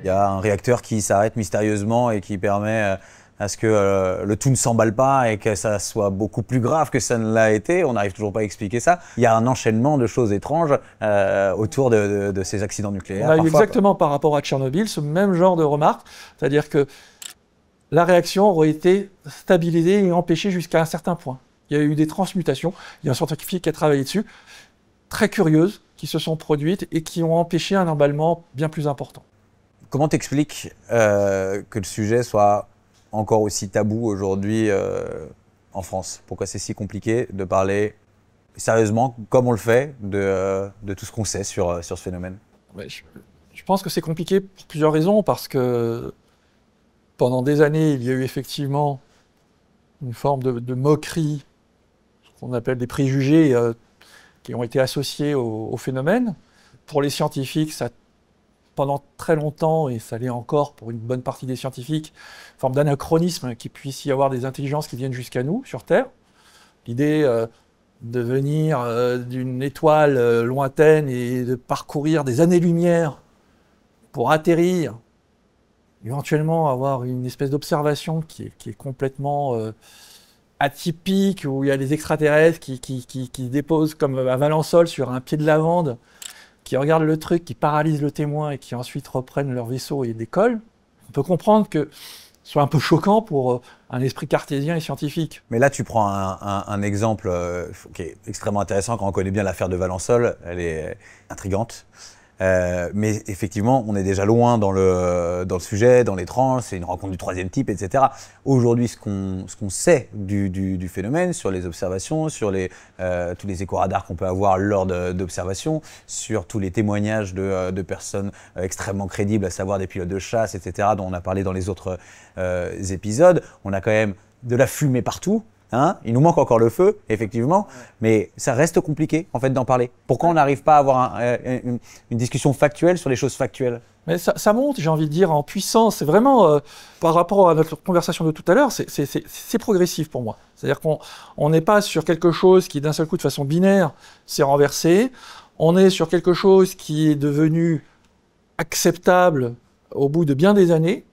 B: Il y a un réacteur qui s'arrête mystérieusement et qui permet à ce que le tout ne s'emballe pas et que ça soit beaucoup plus grave que ça ne l'a été. On n'arrive toujours pas à expliquer ça. Il y a un enchaînement de choses étranges autour de ces accidents nucléaires.
A: On a eu exactement par rapport à Tchernobyl ce même genre de remarque, c'est-à-dire que la réaction aurait été stabilisée et empêchée jusqu'à un certain point. Il y a eu des transmutations, il y a un scientifique qui a travaillé dessus, très curieuses, qui se sont produites et qui ont empêché un emballement bien plus important.
B: Comment t'expliques que le sujet soit encore aussi tabou aujourd'hui en France? Pourquoi c'est si compliqué de parler sérieusement, comme on le fait, de tout ce qu'on sait sur ce phénomène?
A: Ouais, je pense que c'est compliqué pour plusieurs raisons, parce que pendant des années, il y a eu effectivement une forme de moquerie, ce qu'on appelle des préjugés qui ont été associés au phénomène. Pour les scientifiques, ça, pendant très longtemps, et ça l'est encore pour une bonne partie des scientifiques, une forme d'anachronisme qu'il puisse y avoir des intelligences qui viennent jusqu'à nous, sur Terre. L'idée de venir d'une étoile lointaine et de parcourir des années-lumière pour atterrir, éventuellement avoir une espèce d'observation qui est complètement atypique, où il y a des extraterrestres qui se déposent comme à Valençol sur un pied de lavande, qui regardent le truc, qui paralysent le témoin et qui ensuite reprennent leur vaisseau et décollent. On peut comprendre que ce soit un peu choquant pour un esprit cartésien et scientifique.
B: Mais là, tu prends un exemple qui est extrêmement intéressant quand on connaît bien l'affaire de Valençol. Elle est intrigante. Mais effectivement, on est déjà loin dans le sujet, dans l'étrange, c'est une rencontre du troisième type, etc. Aujourd'hui, ce qu'on sait du phénomène, sur les observations, sur tous les écho-radars qu'on peut avoir lors d'observations, sur tous les témoignages de personnes extrêmement crédibles, à savoir des pilotes de chasse, etc., dont on a parlé dans les autres épisodes, on a quand même de la fumée partout. Hein, il nous manque encore le feu, effectivement, mais ça reste compliqué en fait d'en parler. Pourquoi on n'arrive pas à avoir une discussion factuelle sur les choses factuelles?
A: Mais ça monte, j'ai envie de dire, en puissance. C'est vraiment, par rapport à notre conversation de tout à l'heure, c'est progressif pour moi. C'est-à-dire qu'on n'est pas sur quelque chose qui, d'un seul coup, de façon binaire, s'est renversé. On est sur quelque chose qui est devenu acceptable au bout de bien des années.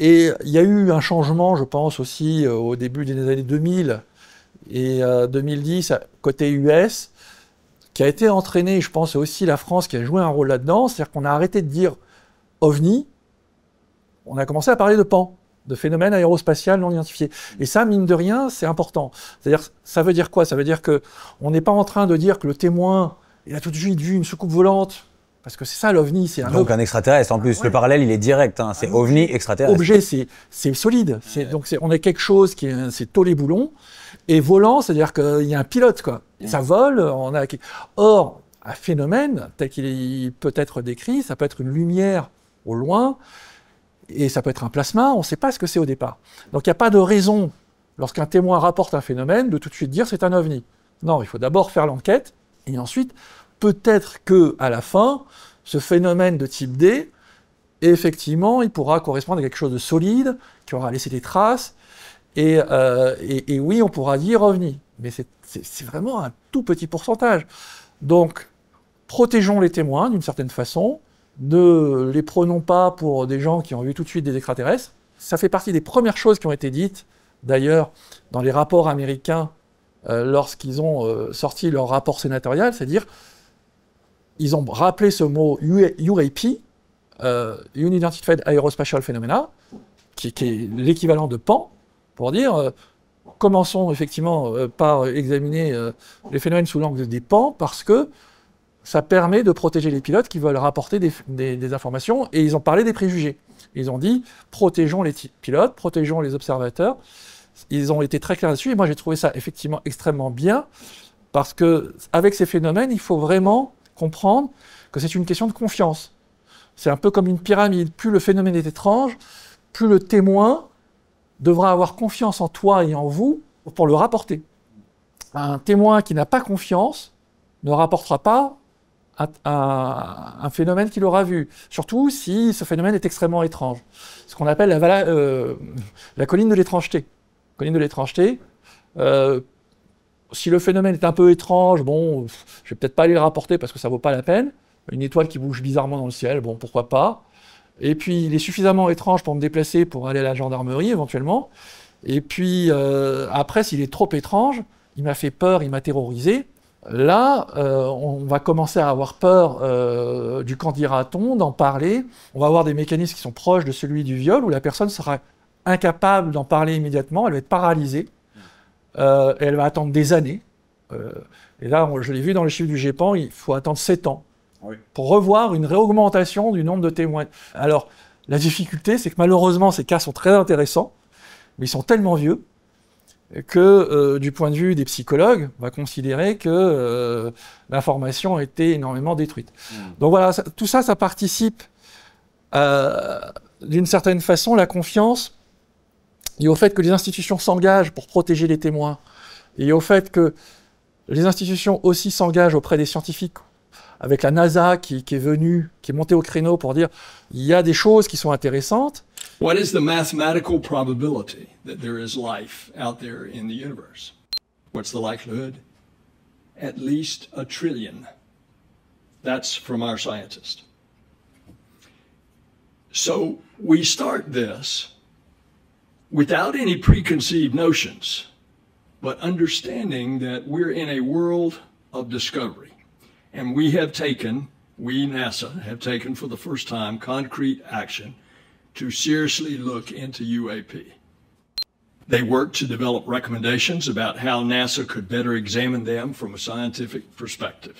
A: Et il y a eu un changement, je pense, aussi au début des années 2000 et 2010, côté US, qui a été entraîné, je pense aussi la France qui a joué un rôle là-dedans, c'est-à-dire qu'on a arrêté de dire OVNI, on a commencé à parler de PAN, de phénomènes aérospatial non identifiés. Et ça, mine de rien, c'est important. C'est-à-dire, ça veut dire quoi? Ça veut dire qu'on n'est pas en train de dire que le témoin, il a tout de suite vu une soucoupe volante. Parce que c'est ça l'OVNI, c'est
B: donc un extraterrestre en plus. Ouais. Le parallèle il est direct, hein. C'est OVNI extraterrestre.
A: Objet, c'est solide. Donc on est quelque chose qui c'est tôle boulon, et volant, c'est-à-dire qu'il y a un pilote quoi. Ça vole. Or un phénomène tel qu'il peut être décrit, ça peut être une lumière au loin, et ça peut être un plasma. On ne sait pas ce que c'est au départ. Donc il n'y a pas de raison lorsqu'un témoin rapporte un phénomène de tout de suite dire c'est un OVNI. Non, il faut d'abord faire l'enquête et ensuite peut-être qu'à la fin, ce phénomène de type D, effectivement, il pourra correspondre à quelque chose de solide, qui aura laissé des traces, et oui, on pourra dire OVNI. Mais c'est vraiment un tout petit pourcentage. Donc, protégeons les témoins d'une certaine façon, ne les prenons pas pour des gens qui ont vu tout de suite des extraterrestres. Ça fait partie des premières choses qui ont été dites, d'ailleurs, dans les rapports américains, lorsqu'ils ont sorti leur rapport sénatorial, c'est-à-dire ils ont rappelé ce mot UAP, Unidentified Aerospatial Phenomena, qui est l'équivalent de PAN, pour dire commençons effectivement par examiner les phénomènes sous l'angle des PAN, parce que ça permet de protéger les pilotes qui veulent rapporter des informations, et ils ont parlé des préjugés. Ils ont dit protégeons les pilotes, protégeons les observateurs. Ils ont été très clairs là-dessus, et moi j'ai trouvé ça effectivement extrêmement bien, parce que avec ces phénomènes, il faut vraiment comprendre que c'est une question de confiance. C'est un peu comme une pyramide. Plus le phénomène est étrange, plus le témoin devra avoir confiance en toi et en vous pour le rapporter. Un témoin qui n'a pas confiance ne rapportera pas un phénomène qu'il aura vu, surtout si ce phénomène est extrêmement étrange. Ce qu'on appelle la colline de l'étrangeté. Colline de l'étrangeté, si le phénomène est un peu étrange, bon, je vais peut-être pas aller le rapporter parce que ça vaut pas la peine. Une étoile qui bouge bizarrement dans le ciel, bon, pourquoi pas. Et puis, il est suffisamment étrange pour me déplacer pour aller à la gendarmerie, éventuellement. Et puis, après, s'il est trop étrange, il m'a fait peur, il m'a terrorisé. Là, on va commencer à avoir peur du qu'en dira-t-on, d'en parler. On va avoir des mécanismes qui sont proches de celui du viol, où la personne sera incapable d'en parler immédiatement, elle va être paralysée. Et elle va attendre des années. Et là, je l'ai vu dans les chiffres du GEPAN, il faut attendre 7 ans pour revoir une réaugmentation du nombre de témoins. Alors, la difficulté, c'est que malheureusement, ces cas sont très intéressants, mais ils sont tellement vieux que, du point de vue des psychologues, on va considérer que l'information a été énormément détruite. Donc voilà, tout ça, ça participe d'une certaine façon la confiance et au fait que les institutions s'engagent pour protéger les témoins et au fait que les institutions aussi s'engagent auprès des scientifiques, avec la NASA qui est montée au créneau pour dire il y a des choses qui sont intéressantes.
U: What is the mathematical probability that there is life out there in the universe? What's the likelihood? At least 1 trillion. That's from our scientists. So we start this without any preconceived notions, but understanding that we're in a world of discovery. And we, NASA, have taken for the first time concrete action to seriously look into UAP. They worked to develop recommendations about how NASA could better examine them from a scientific perspective.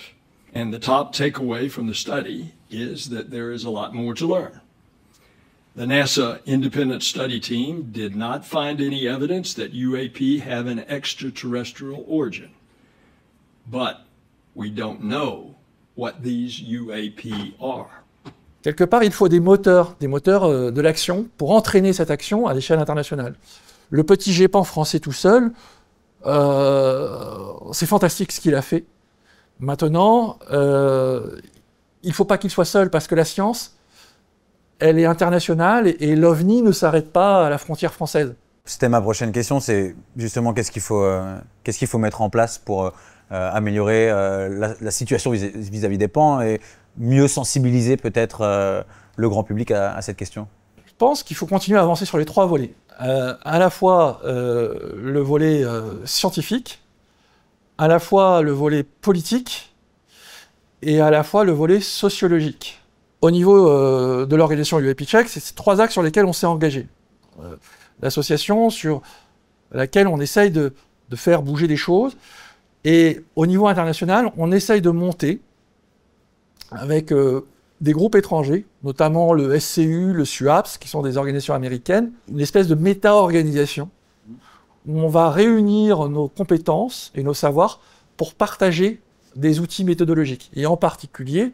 U: And the top takeaway from the study is that there is a lot more to learn. The NASA independent study team did not find any evidence that UAP have an extraterrestrial origin. But we don't know what these UAP are.
A: Quelque part, il faut des moteurs de l'action pour entraîner cette action à l'échelle internationale. Le petit GEPAN français tout seul, c'est fantastique ce qu'il a fait. Maintenant, il ne faut pas qu'il soit seul parce que la science, elle est internationale et l'OVNI ne s'arrête pas à la frontière française.
B: C'était ma prochaine question, c'est justement qu'est-ce qu'il faut mettre en place pour améliorer la situation vis-à-vis des pans et mieux sensibiliser peut-être le grand public à cette question?
A: Je pense qu'il faut continuer à avancer sur les 3 volets. À la fois le volet scientifique, à la fois le volet politique et à la fois le volet sociologique. Au niveau de l'organisation UAP Check, c'est ces 3 axes sur lesquels on s'est engagé. L'association sur laquelle on essaye de faire bouger des choses. Et au niveau international, on essaye de monter avec des groupes étrangers, notamment le SCU, le SUAPS, qui sont des organisations américaines, une espèce de méta-organisation où on va réunir nos compétences et nos savoirs pour partager des outils méthodologiques. Et en particulier,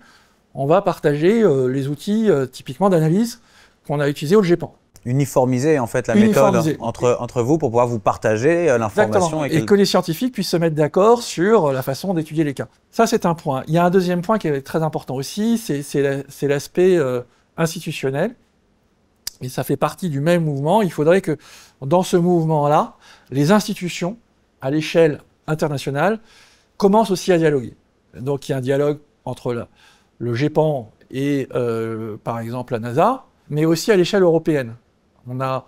A: on va partager les outils typiquement d'analyse qu'on a utilisés au GEPAN.
B: Uniformiser en fait la méthode entre vous pour pouvoir vous partager l'information.
A: Et que les scientifiques puissent se mettre d'accord sur la façon d'étudier les cas. Ça, c'est un point. Il y a un deuxième point qui est très important aussi, c'est l'aspect institutionnel. Et ça fait partie du même mouvement. Il faudrait que dans ce mouvement-là, les institutions, à l'échelle internationale, commencent aussi à dialoguer. Donc il y a un dialogue entre le GEPAN et, par exemple, la NASA, mais aussi à l'échelle européenne. On a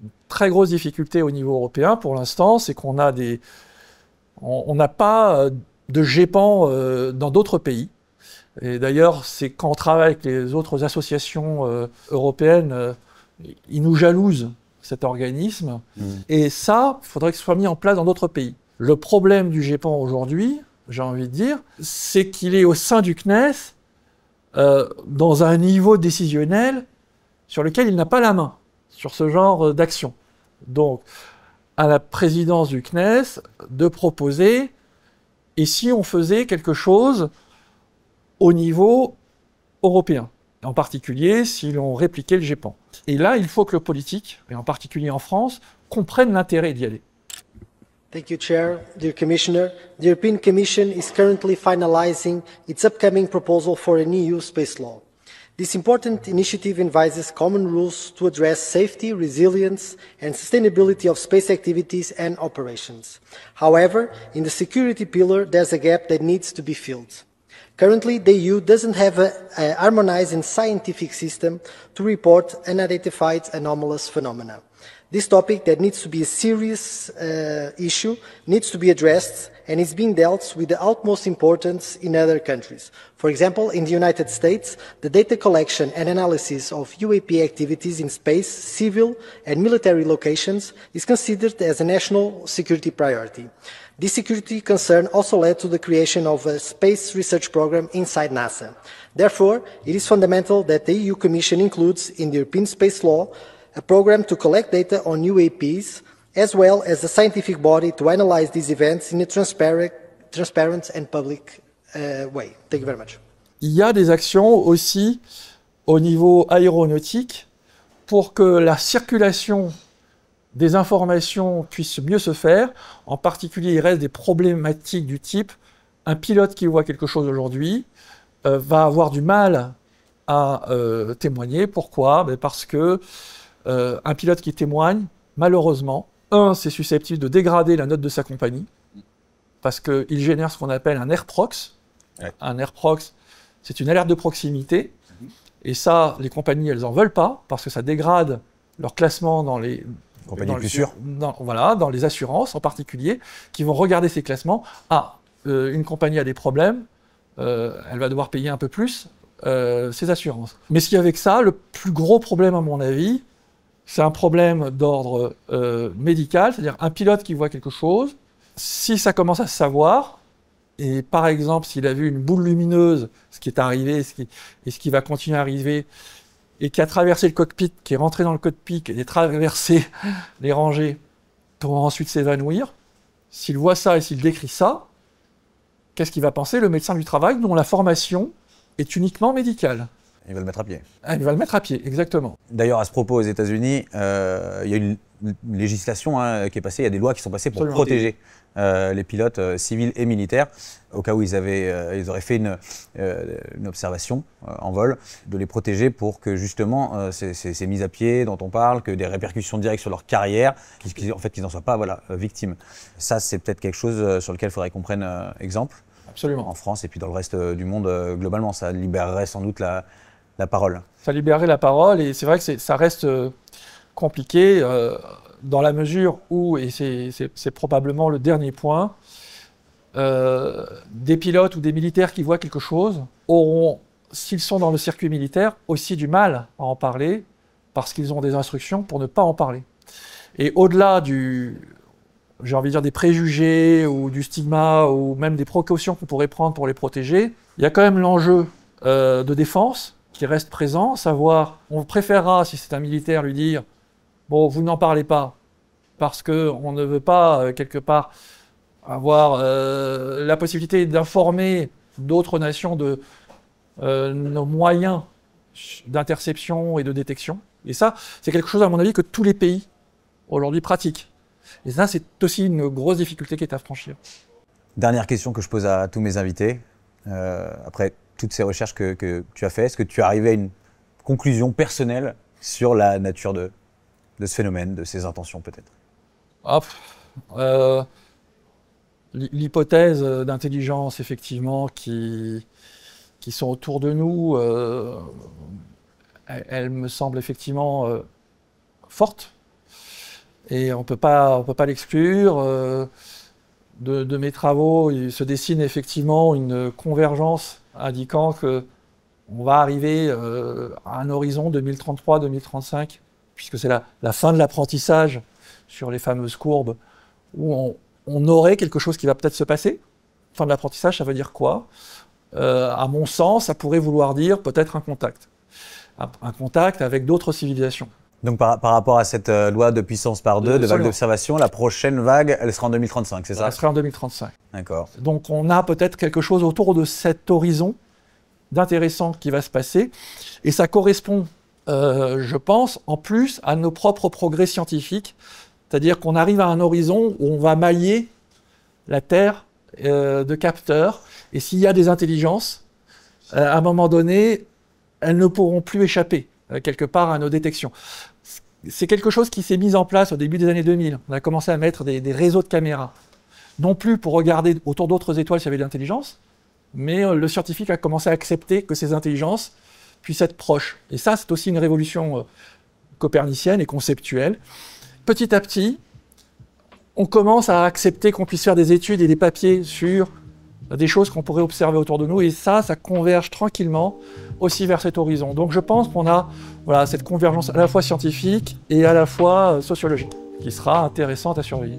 A: une très grosse difficulté au niveau européen pour l'instant, c'est qu'on a on n'a pas de GEPAN dans d'autres pays. Et d'ailleurs, c'est quand on travaille avec les autres associations européennes, ils nous jalousent cet organisme. Et ça, il faudrait que ce soit mis en place dans d'autres pays. Le problème du GEPAN aujourd'hui, j'ai envie de dire, c'est qu'il est au sein du CNES, dans un niveau décisionnel sur lequel il n'a pas la main, sur ce genre d'action. Donc, à la présidence du CNES, de proposer, et si on faisait quelque chose au niveau européen, en particulier si l'on répliquait le GEPAN. Et là, il faut que le politique, et en particulier en France, comprenne l'intérêt d'y aller.
V: Thank you, Chair. Dear Commissioner, the European Commission is currently finalizing its upcoming proposal for an EU space law. This important initiative advises common rules to address safety, resilience and sustainability of space activities and operations. However, in the security pillar, there's a gap that needs to be filled. Currently, the EU doesn't have a harmonized and scientific system to report unidentified anomalous phenomena. This topic that needs to be a serious issue needs to be addressed and is being dealt with the utmost importance in other countries. For example, in the United States, the data collection and analysis of UAP activities in space, civil and military locations is considered as a national security priority. This security concern also led to the creation of a space research program inside NASA. Therefore, it is fundamental that the EU Commission includes in the European Space Law a program to collect data on UAPs, as well as a scientific body to analyze these events in a transparent and public way. Thank you very much.
A: Il y a des actions aussi au niveau aéronautique pour que la circulation des informations puisse mieux se faire. En particulier, il reste des problématiques du type un pilote qui voit quelque chose aujourd'hui va avoir du mal à témoigner. Pourquoi? Parce que un pilote qui témoigne, malheureusement, c'est susceptible de dégrader la note de sa compagnie, parce qu'il génère ce qu'on appelle un airprox. Ouais. Un airprox, c'est une alerte de proximité, et ça, les compagnies, elles n'en veulent pas, parce que ça dégrade leur classement dans les...
B: compagnies plus sûres.
A: Voilà, dans les assurances en particulier, qui vont regarder ces classements. Ah, une compagnie a des problèmes, elle va devoir payer un peu plus ses assurances. Mais ce qu'il y a avec ça, le plus gros problème à mon avis, c'est un problème d'ordre médical, c'est-à-dire un pilote qui voit quelque chose, si ça commence à se savoir, et par exemple s'il a vu une boule lumineuse, ce qui est arrivé et ce qui va continuer à arriver, et qui a traversé le cockpit, qui est rentré dans le cockpit, qui a traversé les rangées pour ensuite s'évanouir, s'il voit ça et s'il décrit ça, qu'est-ce qu'il va penser le médecin du travail dont la formation est uniquement médicale?
B: Il va le mettre à pied.
A: Ah, il va le mettre à pied, exactement.
B: D'ailleurs, à ce propos, aux États-Unis, il y a une législation qui est passée, il y a des lois qui sont passées pour protéger les pilotes civils et militaires, au cas où ils auraient fait une observation en vol, de les protéger pour que justement ces mises à pied dont on parle, que des répercussions directes sur leur carrière, en fait qu'ils n'en soient pas victimes. Ça, c'est peut-être quelque chose sur lequel il faudrait qu'on prenne exemple.
A: Absolument.
B: En France et puis dans le reste du monde globalement. Ça libérerait sans doute la parole.
A: Ça libérerait la parole, et c'est vrai que ça reste compliqué dans la mesure où, et c'est probablement le dernier point, des pilotes ou des militaires qui voient quelque chose auront, s'ils sont dans le circuit militaire, aussi du mal à en parler parce qu'ils ont des instructions pour ne pas en parler. Et au-delà j'ai envie de dire des préjugés ou du stigma ou même des précautions qu'on pourrait prendre pour les protéger, il y a quand même l'enjeu de défense qui reste présent, savoir, on préférera, si c'est un militaire, lui dire « bon, vous n'en parlez pas », parce qu'on ne veut pas, quelque part, avoir la possibilité d'informer d'autres nations de nos moyens d'interception et de détection. Et ça, c'est quelque chose, à mon avis, que tous les pays, aujourd'hui, pratiquent. Et ça, c'est aussi une grosse difficulté qui est à franchir.
B: Dernière question que je pose à tous mes invités. Après toutes ces recherches que tu as faites, est-ce que tu es arrivé à une conclusion personnelle sur la nature de ce phénomène, de ses intentions peut-être?
A: L'hypothèse d'intelligence, effectivement, qui sont autour de nous, elle me semble effectivement forte. Et on peut pas l'exclure. De mes travaux, il se dessine effectivement une convergence indiquant qu'on va arriver à un horizon 2033-2035, puisque c'est la fin de l'apprentissage sur les fameuses courbes, où on aurait quelque chose qui va peut-être se passer. Fin de l'apprentissage, ça veut dire quoi? À mon sens, ça pourrait vouloir dire peut-être un contact. Un contact avec d'autres civilisations.
B: Donc par rapport à cette loi de puissance par 2, de vague d'observation, la prochaine vague, elle sera en 2035, c'est ça?
A: Elle sera en 2035.
B: D'accord.
A: Donc on a peut-être quelque chose autour de cet horizon d'intéressant qui va se passer. Et ça correspond, je pense, en plus à nos propres progrès scientifiques. C'est-à-dire qu'on arrive à un horizon où on va mailler la Terre de capteurs. Et s'il y a des intelligences, à un moment donné, elles ne pourront plus échapper quelque part à nos détections. C'est quelque chose qui s'est mis en place au début des années 2000. On a commencé à mettre des réseaux de caméras. Non plus pour regarder autour d'autres étoiles s'il y avait de l'intelligence, mais le scientifique a commencé à accepter que ces intelligences puissent être proches. Et ça, c'est aussi une révolution copernicienne et conceptuelle. Petit à petit, on commence à accepter qu'on puisse faire des études et des papiers sur des choses qu'on pourrait observer autour de nous, et ça converge tranquillement aussi vers cet horizon. Donc je pense qu'on a cette convergence à la fois scientifique et à la fois sociologique, qui sera intéressante à surveiller.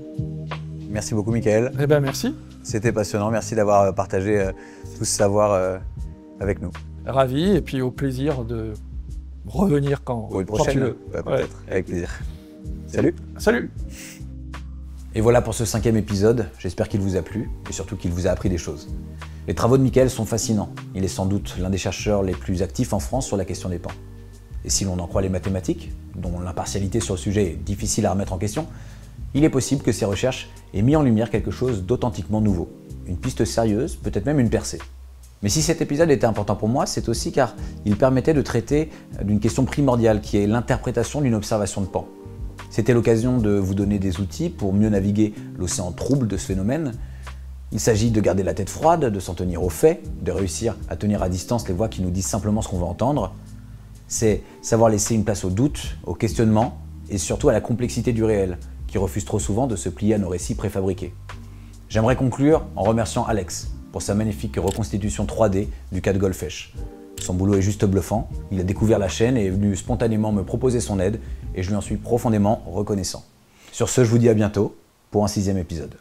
B: Merci beaucoup, Michael.
A: Eh bien, merci.
B: C'était passionnant, merci d'avoir partagé tout ce savoir avec nous.
A: Ravi, et puis au plaisir de revenir quand,
B: Pour une
A: quand
B: prochaine,
A: tu veux.
B: peut-être, avec plaisir. Salut.
A: Salut.
B: Et voilà pour ce 5e épisode, j'espère qu'il vous a plu et surtout qu'il vous a appris des choses. Les travaux de Mickaël sont fascinants, il est sans doute l'un des chercheurs les plus actifs en France sur la question des pans. Et si l'on en croit les mathématiques, dont l'impartialité sur le sujet est difficile à remettre en question, il est possible que ces recherches aient mis en lumière quelque chose d'authentiquement nouveau. Une piste sérieuse, peut-être même une percée. Mais si cet épisode était important pour moi, c'est aussi car il permettait de traiter d'une question primordiale qui est l'interprétation d'une observation de pan. C'était l'occasion de vous donner des outils pour mieux naviguer l'océan trouble de ce phénomène. Il s'agit de garder la tête froide, de s'en tenir aux faits, de réussir à tenir à distance les voix qui nous disent simplement ce qu'on veut entendre. C'est savoir laisser une place au doute, au questionnement et surtout à la complexité du réel, qui refuse trop souvent de se plier à nos récits préfabriqués. J'aimerais conclure en remerciant Alex pour sa magnifique reconstitution 3D du cas de Golfech. Son boulot est juste bluffant, il a découvert la chaîne et est venu spontanément me proposer son aide et je lui en suis profondément reconnaissant. Sur ce, je vous dis à bientôt pour un 6e épisode.